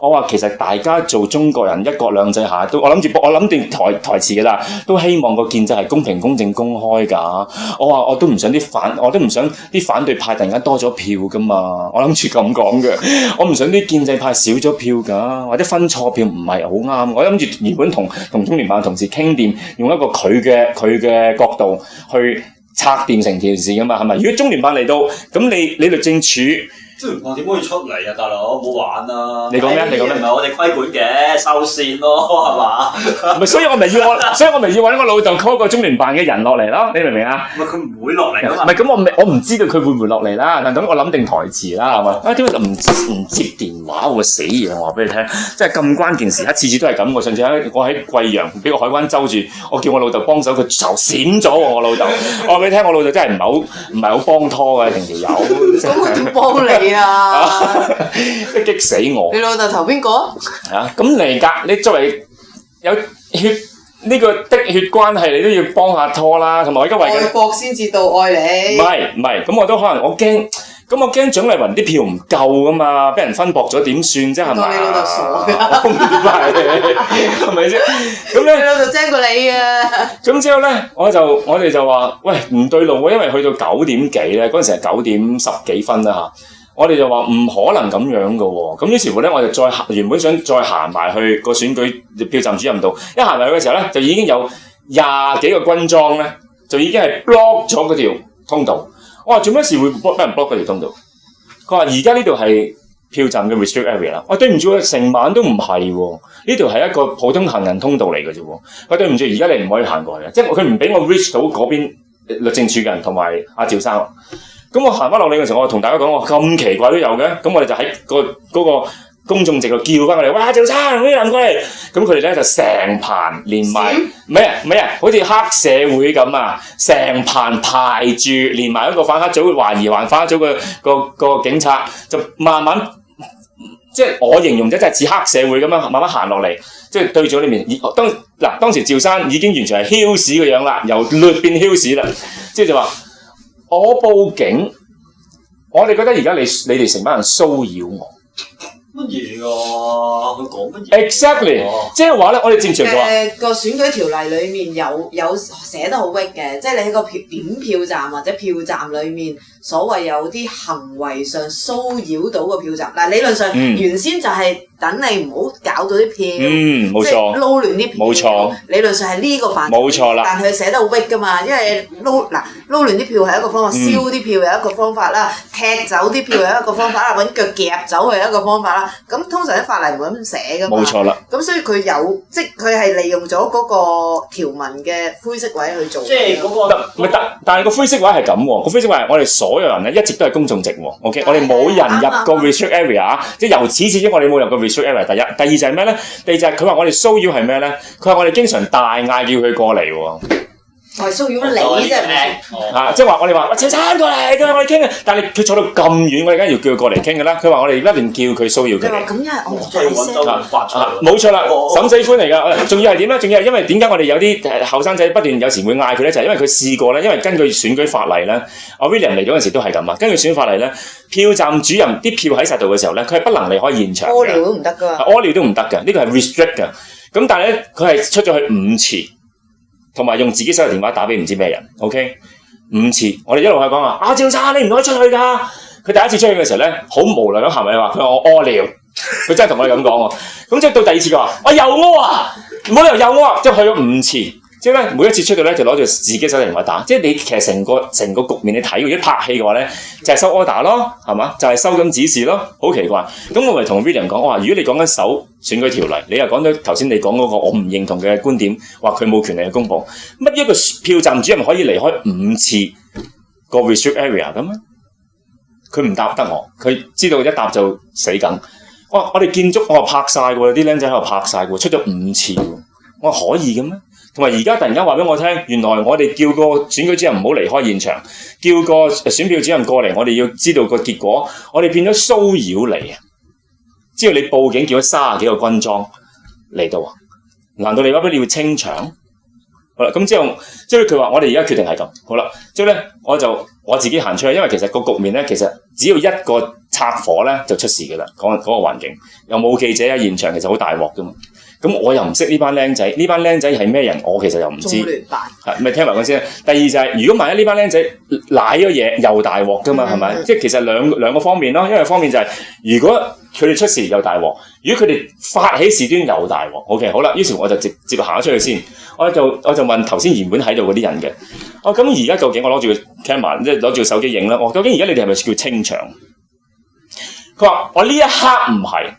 我話其實大家做中國人一國兩制下，都我諗定台詞㗎啦，都希望個建制係公平、公正、公開㗎。我都唔想啲反對派突然間多咗票㗎嘛。我諗住咁講嘅，我唔想啲建制派少咗票㗎，或者分錯票唔係好啱。我諗住原本同中聯辦同事傾掂，用一個佢嘅角度去拆掂成條事噶嘛，係咪？如果中聯辦嚟到，咁你律政處中聯辦點可以出嚟啊，大佬？冇玩啊！你講咩？你講咩？唔係我哋規管嘅，收線咯，係嘛？唔係，所以我咪要揾我老豆 call 個中聯辦嘅人落嚟咯，你明唔明啊？唔係佢唔會落嚟噶嘛？唔係咁，我唔知道佢會唔會落嚟啦。但咁我諗定台詞啦，係嘛？啊，點解唔接電話喎？死嘢！我話俾你聽，即係咁關鍵時刻，次次都係咁。我上次我喺貴陽俾個海關周住，我叫我老豆幫手，佢就閃咗喎。我老豆，我話俾你聽，我老豆真係唔係好幫拖嘅，成條友。咁佢點幫你啊？即係激死我！你老豆投邊個？咁嚟㗎，你作為有血呢個的血關係你都要幫下拖啦，同埋我而家為緊愛國先至到愛你。唔係，咁我都可能我驚。咁我驚蔣麗芸啲票唔夠噶嘛，俾人分薄咗點算啫係咪？你老豆傻㗎，我唔係，係咪先？咁咧，你老豆精過你啊！咁之後咧，我哋就話，喂唔對路喎，因為去到9點幾咧，嗰陣時係9點10幾分啦嚇，我哋就話唔可能咁樣噶喎。咁於是乎咧，我就原本想再行埋去個選舉票站主任度，一行埋去嘅時候咧，就已經有20幾個軍裝咧，就已經係 block 咗嗰條通道。我話做咩事會俾人 block 嗰條通道？佢話而家呢度係票站嘅 restrict area 啦。我對唔住啊，成晚都唔係喎，呢度係一個普通行人通道嚟嘅啫喎。我對唔住，而家你唔可以行過去嘅，即係佢唔俾我 reach 到嗰邊律政處嘅人同埋阿趙生。咁我行翻落嚟嘅時候，我同大家講，我咁奇怪都有嘅。咁我哋就喺嗰個公眾席度叫翻佢哋，哇！趙生，William過嚟。咁佢哋咧就成棚連埋，唔係啊，好似黑社會咁啊，成棚排住，連埋一個反黑組、懷疑反黑組嘅個警察，就慢慢，即係我形容咗，即係似黑社會咁樣慢慢行落嚟，即係對住呢面。當時趙生已經完全係囂屎嘅樣啦，由劣變囂屎啦，即係就話我報警，我哋覺得而家你哋成班人騷擾我。乜嘢啊？佢講乜嘢？Exactly，即係話咧，我哋正常話個選舉條例裡面有寫得好 weak 嘅，即係你喺個點票站或者票站裡面，所謂有啲行為上騷擾到個票站。嗱，理論上原先就係等你唔好搞到啲票，冇錯，撈亂啲票。冇錯，理論上係呢個範疇。冇錯啦。但係佢寫得好 weak 噶嘛，因為撈亂啲票係一個方法，燒啲票係一個方法啦，踢走啲票係一個方法啦，揾腳夾走係一個方法啦。咁通常啲法例唔會咁寫噶嘛。冇錯啦。咁所以佢有，即係佢係利用咗嗰個條文嘅灰色位去做。即係嗰個。但係個灰色位係咁喎，個灰色位係我哋所有人咧一直都係公眾席喎。OK，我哋冇人入過 restrict area，即係由始至終我哋冇入過 restrict area。第一，第二就係咩咧？第二就係佢話我哋騷擾係咩咧？佢話我哋經常大嗌叫佢過嚟喎。我係騷擾你啫，即係話我哋話陳生過嚟，佢話我哋傾嘅，但係佢坐到咁遠，我哋梗係要叫佢過嚟傾嘅啦。佢話我哋一定叫佢騷擾佢哋。咁因為我哋揾周潤發出嚟。冇錯啦，審死官嚟㗎。仲要係點咧？仲要係因為點解我哋有啲後生仔不斷有時會嗌佢咧？就係因為佢試過咧，因為根據選舉法例咧，阿 William 嚟嗰陣時都係咁啊。根據選舉法例咧，票站主任啲票喺晒度嘅時候咧，佢係不能離開現場嘅。屙尿都唔得㗎。屙尿都唔得㗎，呢個係 restrict 㗎。咁但係咧，佢係出咗去5次。同埋用自己手提電話打俾唔知咩人 ，OK？ 5次，我哋一路係講話，趙生你唔可以出去㗎。佢第一次出去嘅時候咧，好無奈咁行埋去話，佢話我屙尿，佢真係同我哋咁講喎。咁即係到第二次佢話，我又屙啊，冇理由又屙啊，即係去咗5次。即係咧，每一次出到咧就攞住自己手提電話打，即係你其實成個局面你睇，如果拍戲嘅話咧，就係收 order 咯，係嘛？就係收緊指示咯，好奇怪。咁我咪同 William 講，我話如果你講緊守選舉條例，你又講到頭先你講嗰個我唔認同嘅觀點，話佢冇權利去公佈，乜一個票站主任可以離開5次個 restrict area 咁咧？佢唔答得我，佢知道一答就死梗。我哋建築我話拍晒喎，啲僆仔喺度拍晒喎，出咗5次喎，我話可以嘅咩？同埋而家突然間話俾我聽，原來我哋叫個選舉主任唔好離開現場，叫個選票主任過嚟，我哋要知道個結果，我哋變咗騷擾你啊！知道你報警叫咗30幾個軍裝嚟到啊？難道你話俾你要清場？好啦，咁之後佢話我哋而家決定係咁，好啦，之後咧我自己行出去，因為其實個局面咧，其實只要一個拆火咧就出事㗎啦，嗰個環境又冇記者喺現場，其實好大鑊㗎嘛。咁我又唔識呢班僆仔，呢班僆仔係咩人？我其實又唔知。中聯辦係咪聽埋講先？第二就係、是，如果萬一呢班僆仔賴咗嘢，又大鑊㗎嘛，係咪？即係其實兩個方面咯。因為方面就係、是，如果佢哋出事又大鑊，如果佢哋發起事端又大鑊。OK， 好啦，於是我就直接行咗出去先。我就問頭先原本喺度嗰啲人嘅，咁而家究竟我攞住個 camera， 即係攞住個手機影啦。究竟而家你哋係咪叫清場？佢話我呢一刻唔係。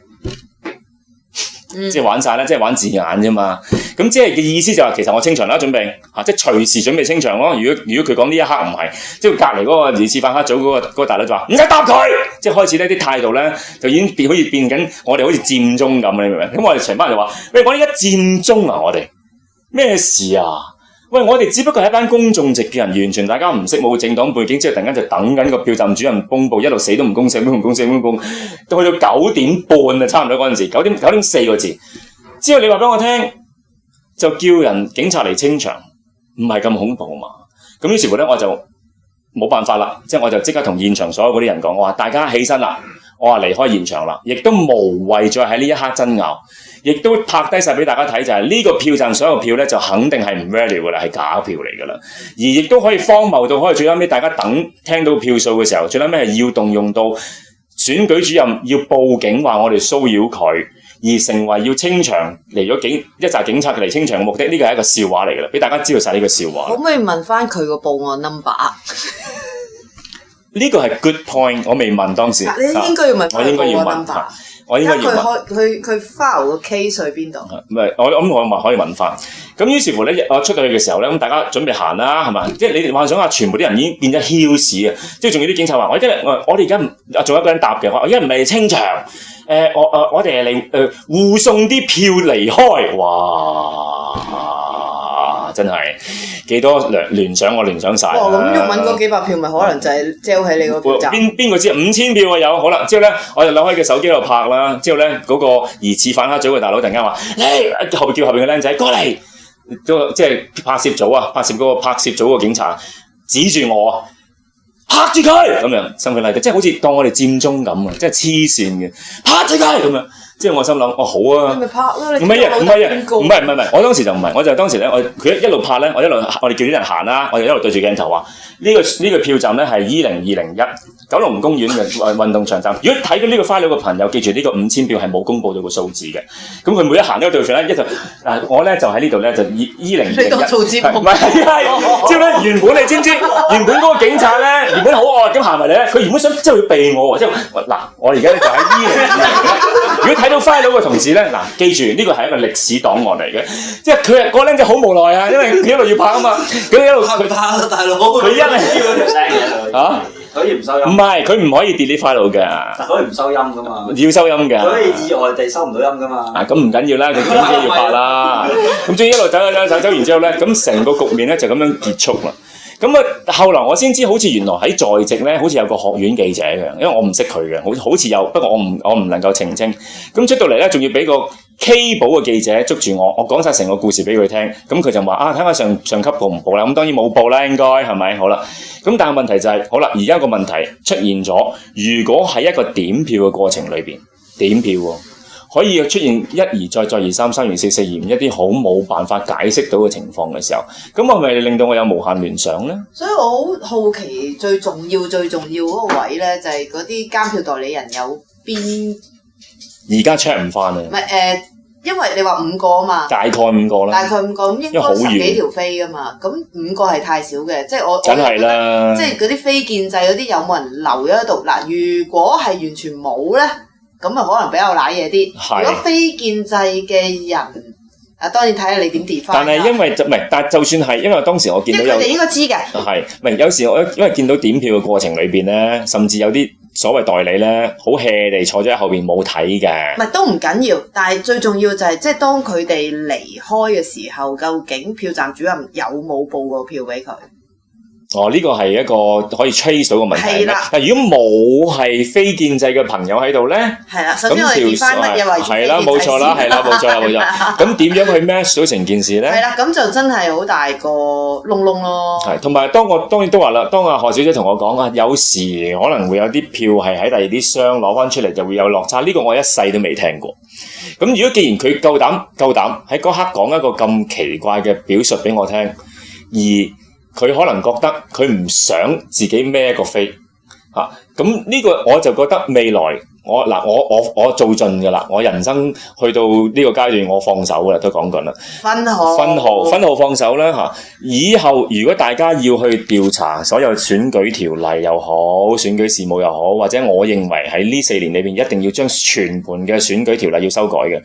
即係玩晒啦，即係玩字眼啫嘛。咁即係嘅意思就係，其實我清場啦，準備即係隨時準備清場咯。如果佢講呢一刻唔係，即係隔離嗰個疑似反黑組嗰個大佬就話唔使答佢，即係開始呢啲態度咧就已經好似變緊，我哋好似佔中咁，你明唔明？咁我哋成班人就話：喂，我而家佔中啊！我哋咩事啊？喂，我哋只不過係一班公眾席嘅人，完全大家唔識，冇政黨背景，之後突然間就等緊個票站主任公佈，一路死都唔公佈，到去到9點半啊，差唔多嗰陣時，9點4個字。之後你話俾我聽，就叫人警察嚟清場，唔係咁恐怖嘛。咁於是乎咧，我就冇辦法啦，即係我就即刻同現場所有嗰啲人講，我話大家起身啦，我話離開現場啦，亦都無謂再喺呢一刻爭拗，亦都拍低晒俾大家睇，就係呢個票站所有票咧就肯定係唔 valid 噶啦，係假票嚟噶啦，而亦都可以荒謬到可以最後尾大家聽到票數嘅時候，最後尾係要動用到選舉主任要報警話我哋騷擾佢，而成為要清場嚟咗一紮警察嚟清場嘅目的，呢個係一個笑話嚟噶啦，俾大家知道晒呢個笑話。可唔可以問翻佢個報案 number？呢個係 good point， 我未問當時。你應該要問翻個 number。我應該要問。佢 file 個 case 去邊度？唔係，我諗可以問翻。咁於是乎咧，我出到去嘅時候咧，咁大家準備行啦，係嘛？即係你哋幻想下，全部啲人已經變咗囂士啊！即係仲有啲警察話：我哋而家仲有一個人答嘅，我而家唔係清場，我哋係嚟護送啲票離開。哇！真係幾多聯想，我聯想晒。咁要揾嗰幾百票，咪可能就係膠喺你個票站。邊個知5000票啊？有好啦，之後咧，我就攞開個手機喺度拍啦。之後咧，嗰個疑似反黑組嘅大佬突然間話：後邊叫後邊嘅僆仔過嚟。即係拍攝組啊，拍攝組個警察指住我，拍住佢咁樣，心佢嚟嘅，即係好似當我哋佔中咁啊，即係黐線嘅，拍住佢咁樣。即係我心諗，好啊，你咪拍咯，你唔係，我當時就唔係，我就當時咧，佢一路拍咧，我哋叫啲人行啦，我就一路對住鏡頭話，呢個票站咧係20201九龍公園嘅運動場站。如果睇到呢個 file 嘅朋友，記住呢個5000票係冇公佈到個數字嘅。咁佢每一行呢個對象咧，我咧就喺呢度咧就20201。你當做節目？唔係，之後咧原本你知唔知？原本嗰個警察咧，原本好惡咁行埋嚟咧，佢原本想即係要避我，即係嗱，我而家咧就喺20201。如果睇到 file 個同事咧，嗱，記住呢個係一個歷史檔案嚟嘅，即係佢個僆仔好無奈啊，因為佢一路要拍啊嘛，佢一路佢拍啦，大佬，佢一路要條聲嘅嚇，可以唔收音？唔係，佢唔可以 delete file 㗎，可以唔收音㗎嘛？要收音㗎，可以意外地收唔到音㗎嘛？咁唔緊要啦，佢總之要拍啦。咁終於一路走完之後咧，咁成個局面咧就咁樣結束啦。咁啊，後來我先知，好似原來喺在席咧，好似有個學院記者嘅，因為我唔識佢嘅，好似有，不過我唔能夠澄清。咁出到嚟咧，仲要俾個 K 保嘅記者捉住我講晒成個故事俾佢聽。咁佢就話睇下上級報唔報啦。咁當然冇報啦，應該係咪？好啦，咁但係問題就係，好啦，而家個問題出現咗，如果喺一個點票嘅過程裏邊，點票喎，可以出現一而再，再而三，三而四，四而五，一啲好冇辦法解釋到嘅情況嘅時候，咁係咪令到我有無限聯想咧？所以我好好奇最重要嗰個位咧，就係嗰啲監票代理人有邊？而家 check 唔翻啊！唔係因為你話5個啊嘛，大概5個啦，大概5個咁應該10幾條飛噶嘛，咁5個係太少嘅，即係我真係啦，即係嗰啲非建制嗰啲有冇人留咗喺度？嗱，如果係完全冇咧。咁啊，可能比較揦嘢啲。如果非建制嘅人，當然睇下你點跌翻。但係因為但就算係，因為當時我見到有，佢哋應該知嘅。係，有時我因為見到點票嘅過程裏邊咧，甚至有啲所謂代理咧，好 hea 地坐咗喺後邊冇睇嘅。唔係都唔緊要，但係最重要就係即係當佢哋離開嘅時候，究竟票站主任有冇報過票俾佢？呢個係一個可以 trace 到嘅問題。係啦，但如果冇係非建制嘅朋友喺度咧，係啦，首先我哋跌翻乜嘢為主？係啦，冇錯啦，係啦，冇錯。咁點樣去 match 到成件事咧？係啦，咁就真係好大個窿窿咯。係，同埋當然都話啦，當阿何小姐同我講啊，有時可能會有啲票係喺第二啲箱攞翻出嚟，就會有落差。呢個我一世都未聽過。咁如果既然佢夠膽喺嗰刻講一個咁奇怪嘅表述俾我聽，而佢可能覺得佢唔想自己孭一個飛嚇，咁呢個我就覺得未來我做盡㗎啦，我人生去到呢個階段我放手㗎啦，都講緊啦。分號放手啦嚇！以後如果大家要去調查所有選舉條例又好，選舉事務又好，或者我認為喺呢4年裏邊一定要將全盤嘅選舉條例要修改嘅，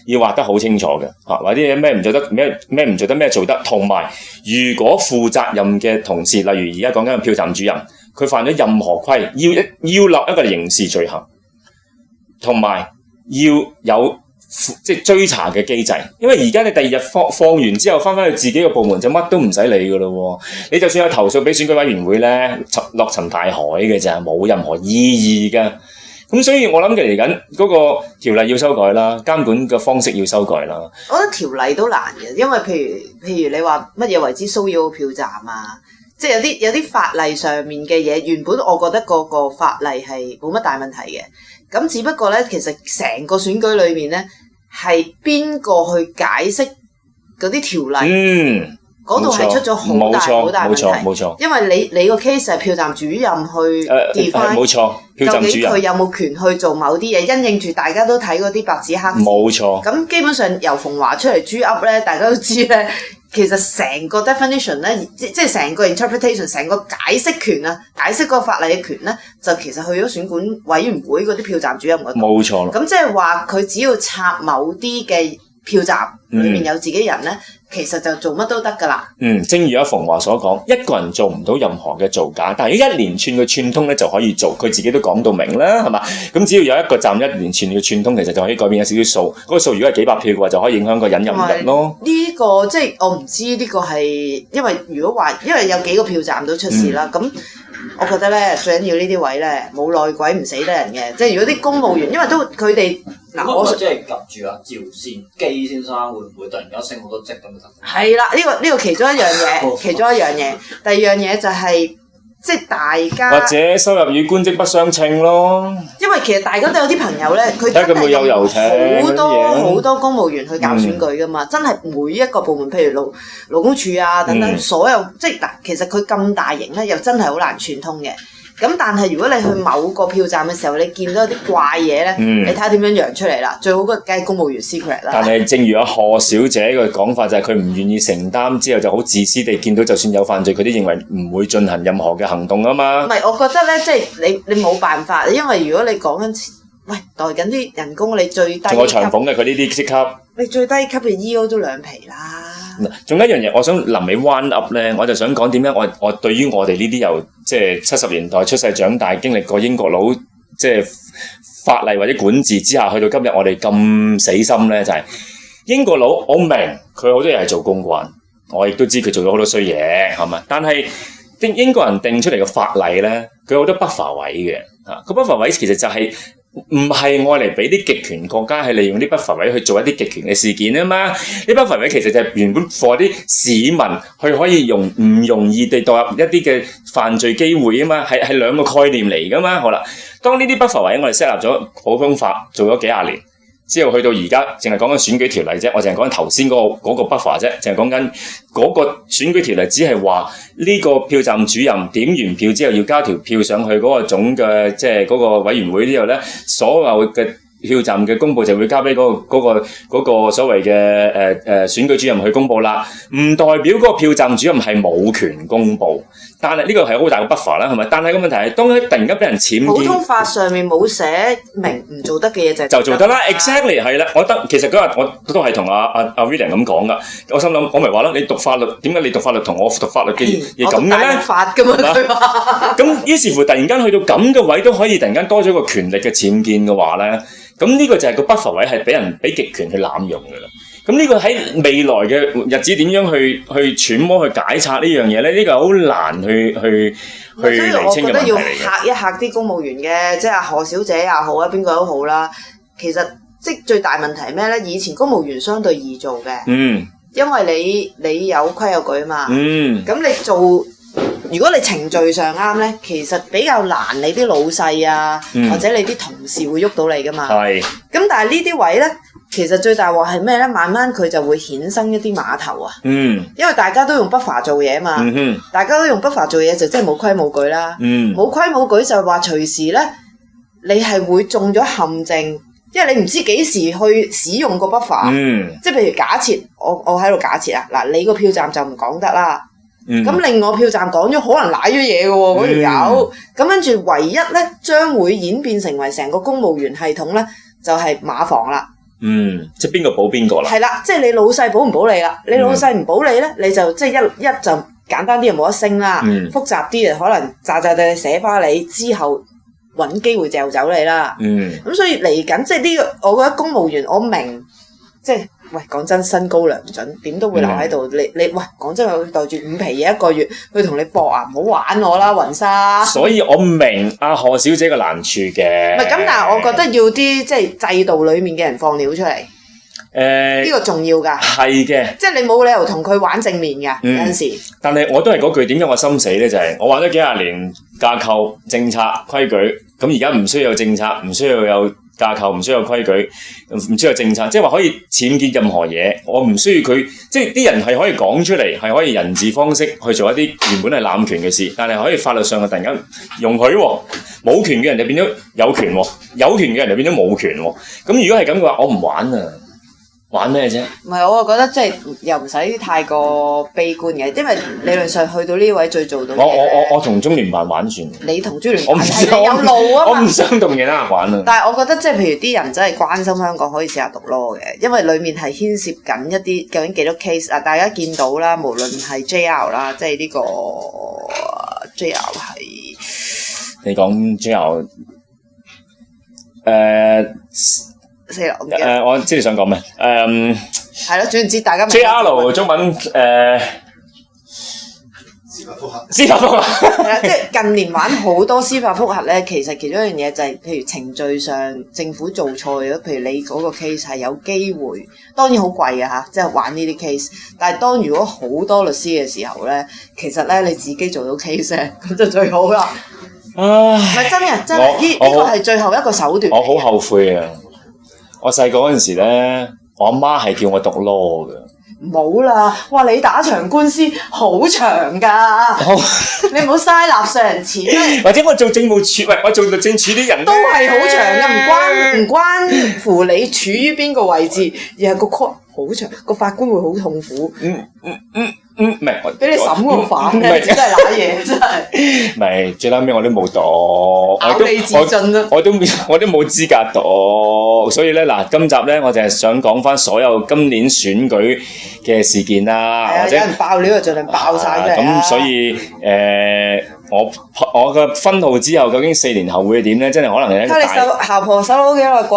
要畫得好清楚嘅嚇，或者咩唔做得咩唔做得咩做得，同埋如果負責任嘅同事，例如而家講緊嘅票站主任，佢犯咗任何規，要立一個刑事罪行。同埋要有即係追查嘅機制，因為而家你第二日放完之後翻返去自己個部門就乜都唔使理㗎咯喎，你就算有投訴俾選舉委員會咧，落沉大海嘅咋，冇任何意義㗎。咁所以我諗嘅嚟緊嗰個條例要修改啦，監管嘅方式要修改啦。我覺得條例都難嘅，因為譬如你話乜嘢為之騷擾票站啊，即係有啲法例上面嘅嘢，原本我覺得個法例係冇乜大問題嘅，咁只不過咧，其實成個選舉裏面咧係邊個去解釋嗰啲條例？嗰度係出咗好大問題，冇錯，因為你個 case 係票站主任去 define，冇錯，票站主任究竟佢有冇權去做某啲嘢，因應住大家都睇嗰啲白紙黑字，冇錯。咁基本上由馮華出嚟豬噏咧，大家都知咧，其實成個 definition 咧，即係成個 interpretation， 成個解釋權啊，解釋嗰個法例嘅權咧，就其實去咗選管委員會嗰啲票站主任嗰度。冇錯。咁即係話佢只要插某啲嘅票站裏面有自己人咧，其實就做乜都得㗎啦。正如阿馮華所講，一個人做唔到任何嘅造假，但係一連串嘅串通咧就可以做。佢自己都講到明啦，係嘛？咁只要有一個站一連串嘅串通，其實就可以改變有少少數。嗰個數如果係幾百票嘅話，就可以影響個引任人咯。呢個即係我唔知呢個係因為如果話，因為有幾個票站都出事啦，咁。我覺得咧最緊要呢啲位咧冇內鬼唔死得人嘅，即係如果啲公務員，因為都佢哋嗱，我即係及住阿趙善基先生會唔會突然間升好多職咁就得？係啦，呢個其中一樣嘢，其中一樣嘢，第二樣嘢就係、即係大家或者收入與官職不相稱咯。因為其實大家都有啲朋友咧，佢真係好多公務員去搞選舉噶嘛，真係每一個部門，譬如勞工處啊等等，所有即係嗱，其實佢咁大型咧，又真係好難串通嘅。咁但係如果你去某個票站嘅時候，你見到有啲怪嘢咧，你睇下點樣揚出嚟啦。最好嘅梗係公務員 secret 啦。但係正如阿賀小姐嘅講法，就係佢唔願意承擔之後，就好自私地見到就算有犯罪，佢都認為唔會進行任何嘅行動啊嘛。唔係，我覺得咧，即係你冇辦法，因為如果你講緊喂代緊啲人工，你最低級仲有長俸嘅佢呢啲職級，你最低級嘅 E.O. 都兩皮啦。仲有一樣嘢，我想臨尾彎 up 咧，我就想講點解我對於我哋呢啲由即係70年代出世長大，經歷過英國佬即係法例或者管治之下，去到今日我哋咁死心咧，就係英國佬，我明佢好多嘢係做公關，我亦都知佢做咗好多衰嘢，係咪？但係英國人定出嚟嘅法例咧，佢有好多 buffer 位嘅，個 buffer 位其實就係唔係愛嚟俾啲極權國家係利用啲 buffer 位去做一啲極權嘅事件啊嘛？啲 buffer 位其實就係原本 for 啲市民去可以唔容易地墮入一啲嘅犯罪機會啊嘛，係兩個概念嚟噶嘛。好啦，當呢啲 buffer 位我哋 set 立咗普通法做咗幾廿年之後，去到而家淨係講緊選舉條例啫，我淨係講緊頭先嗰個 buffer 啫，淨係講緊嗰個選舉條例，只係話呢個票站主任點完票之後要交條票上去嗰個總嘅即係嗰個委員會之後咧，所有嘅票站嘅公佈就會交俾嗰個所謂嘅選舉主任去公佈啦，唔代表嗰個票站主任係冇權公佈。但係呢個係好大個 buffer 啦，係咪？但係個問題係，當佢突然間俾人僭建，普通法上面冇寫明唔做得嘅嘢就做得啦。Exactly 係啦，我覺得其實嗰日我都係同阿 William 咁講噶。我心諗，我咪話啦，你讀法律點解你讀法律同我讀法律嘅嘢咁嘅咧？我讀大陸法㗎嘛，佢話。咁於是乎突然間去到咁嘅位都可以突然間多咗個權力嘅僭建嘅話咧，咁呢個就係個 buffer 位係俾極權去濫用㗎啦。咁呢個喺未來嘅日子點樣去揣摩去解拆呢樣嘢咧？呢個好難去釐清嘅問題嚟嘅。所以我覺得要嚇一嚇啲公務員嘅，即係何小姐也好啊，邊個都好啦。其實即係最大問題係咩咧？以前公務員相對易做嘅，因為你有規有矩啊嘛。咁你做，如果你程序上啱咧，其實比較難你啲老細啊，或者你啲同事會喐到你噶嘛。係。咁但係呢啲位咧，其實最大鑊係咩咧？慢慢佢就會衍生一啲碼頭啊。因為大家都用 buffer 做嘢嘛。大家都用 buffer 做嘢就即係冇規冇矩啦。冇規冇矩就係話隨時咧，你係會中咗陷阱，因為你唔知幾時去使用個 buffer。即係譬如假設我喺度假設啊，嗱，你個票站就唔講得啦。咁另外票站講咗，可能賴咗嘢嘅喎，嗰條友。咁跟住唯一咧，將會演變成為成個公務員系統咧，就係馬房啦。即係邊個保邊個啦？係啦，即係你老細保唔保你啦？你老細唔保你咧，你就即係一就簡單啲就冇得升啦。複雜啲就可能詐地寫翻你之後揾機會嚼走你啦。咁所以嚟緊即係呢個，我覺得公務員我明，即係喂，講真，身高良準，點都會留喺度。你喂，講真，佢袋住5皮嘢一個月，去同你搏啊！唔好玩我啦，雲莎。所以我明阿何小姐嘅難處嘅。唔係咁，但係我覺得要啲即係制度裡面嘅人放料出嚟。呢個重要㗎。係嘅。即係你冇理由同佢玩正面㗎，有陣時。但係我都係嗰句，點解我心死咧？就係我玩咗幾廿年架構、政策、規矩，咁而家唔需要有政策，唔需要有架構，唔需要有規矩，唔需要有政策，即係話可以僭建任何嘢。我唔需要佢，即係啲人係可以講出嚟，係可以人治方式去做一啲原本係濫權嘅事，但係可以法律上突然間容許喎，冇權嘅人就變咗有權喎，有權嘅人就變咗冇權喎。咁如果係咁嘅話，我唔玩啊！玩咩啫？唔係，我覺得即係又唔使太過悲觀嘅，因為理論上去到呢位最做到嘅。我同中聯辦玩算。你同中聯辦係有路啊嘛。我唔想同其他人玩啊。但係我覺得即係譬如啲人真係關心香港，可以試下讀 law 嘅，因為裡面係牽涉緊一啲究竟幾多 case 啊？大家見到啦，無論係 JR 啦，即係呢個 JR 係。你講 JR 死啦！我知你想講咩？係咯，總之大家 JR 中文司法覆核。司法覆核係啦，即係近年玩好多司法覆核咧，其實其中一樣嘢就係，譬如程序上政府做錯咗，譬如你嗰個 case 係有機會，當然好貴啊嚇，即係玩呢啲 case。但係當如果好多律師嘅時候咧，其實咧你自己做到 case 咁就最好啦。唔係真嘅，真係呢個係最後一個手段。我好後悔啊！我細個嗰陣時咧，我阿媽係叫我讀 law 嘅。冇啦！哇，你打場官司好長㗎，你唔好嘥納稅人錢。或者我做政務處，喂，我做律政處啲人都係好長㗎，唔關乎你處於邊個位置，而係個 court 好長，個法官會好痛苦。唔係，俾你審個犯咧，真係揦嘢，真係。唔係，最撚尾我都冇讀，咬你自盡啦！我都冇資格讀，所以咧嗱，今集咧我就係想講翻所有今年選舉嘅事件啦，或者有人爆料就盡量爆晒出嚟啦。咁所以我嘅分號之後，究竟4年後會係點咧？真係可能係一個大。睇你姣婆守咗幾耐啩？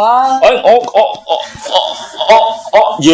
我完。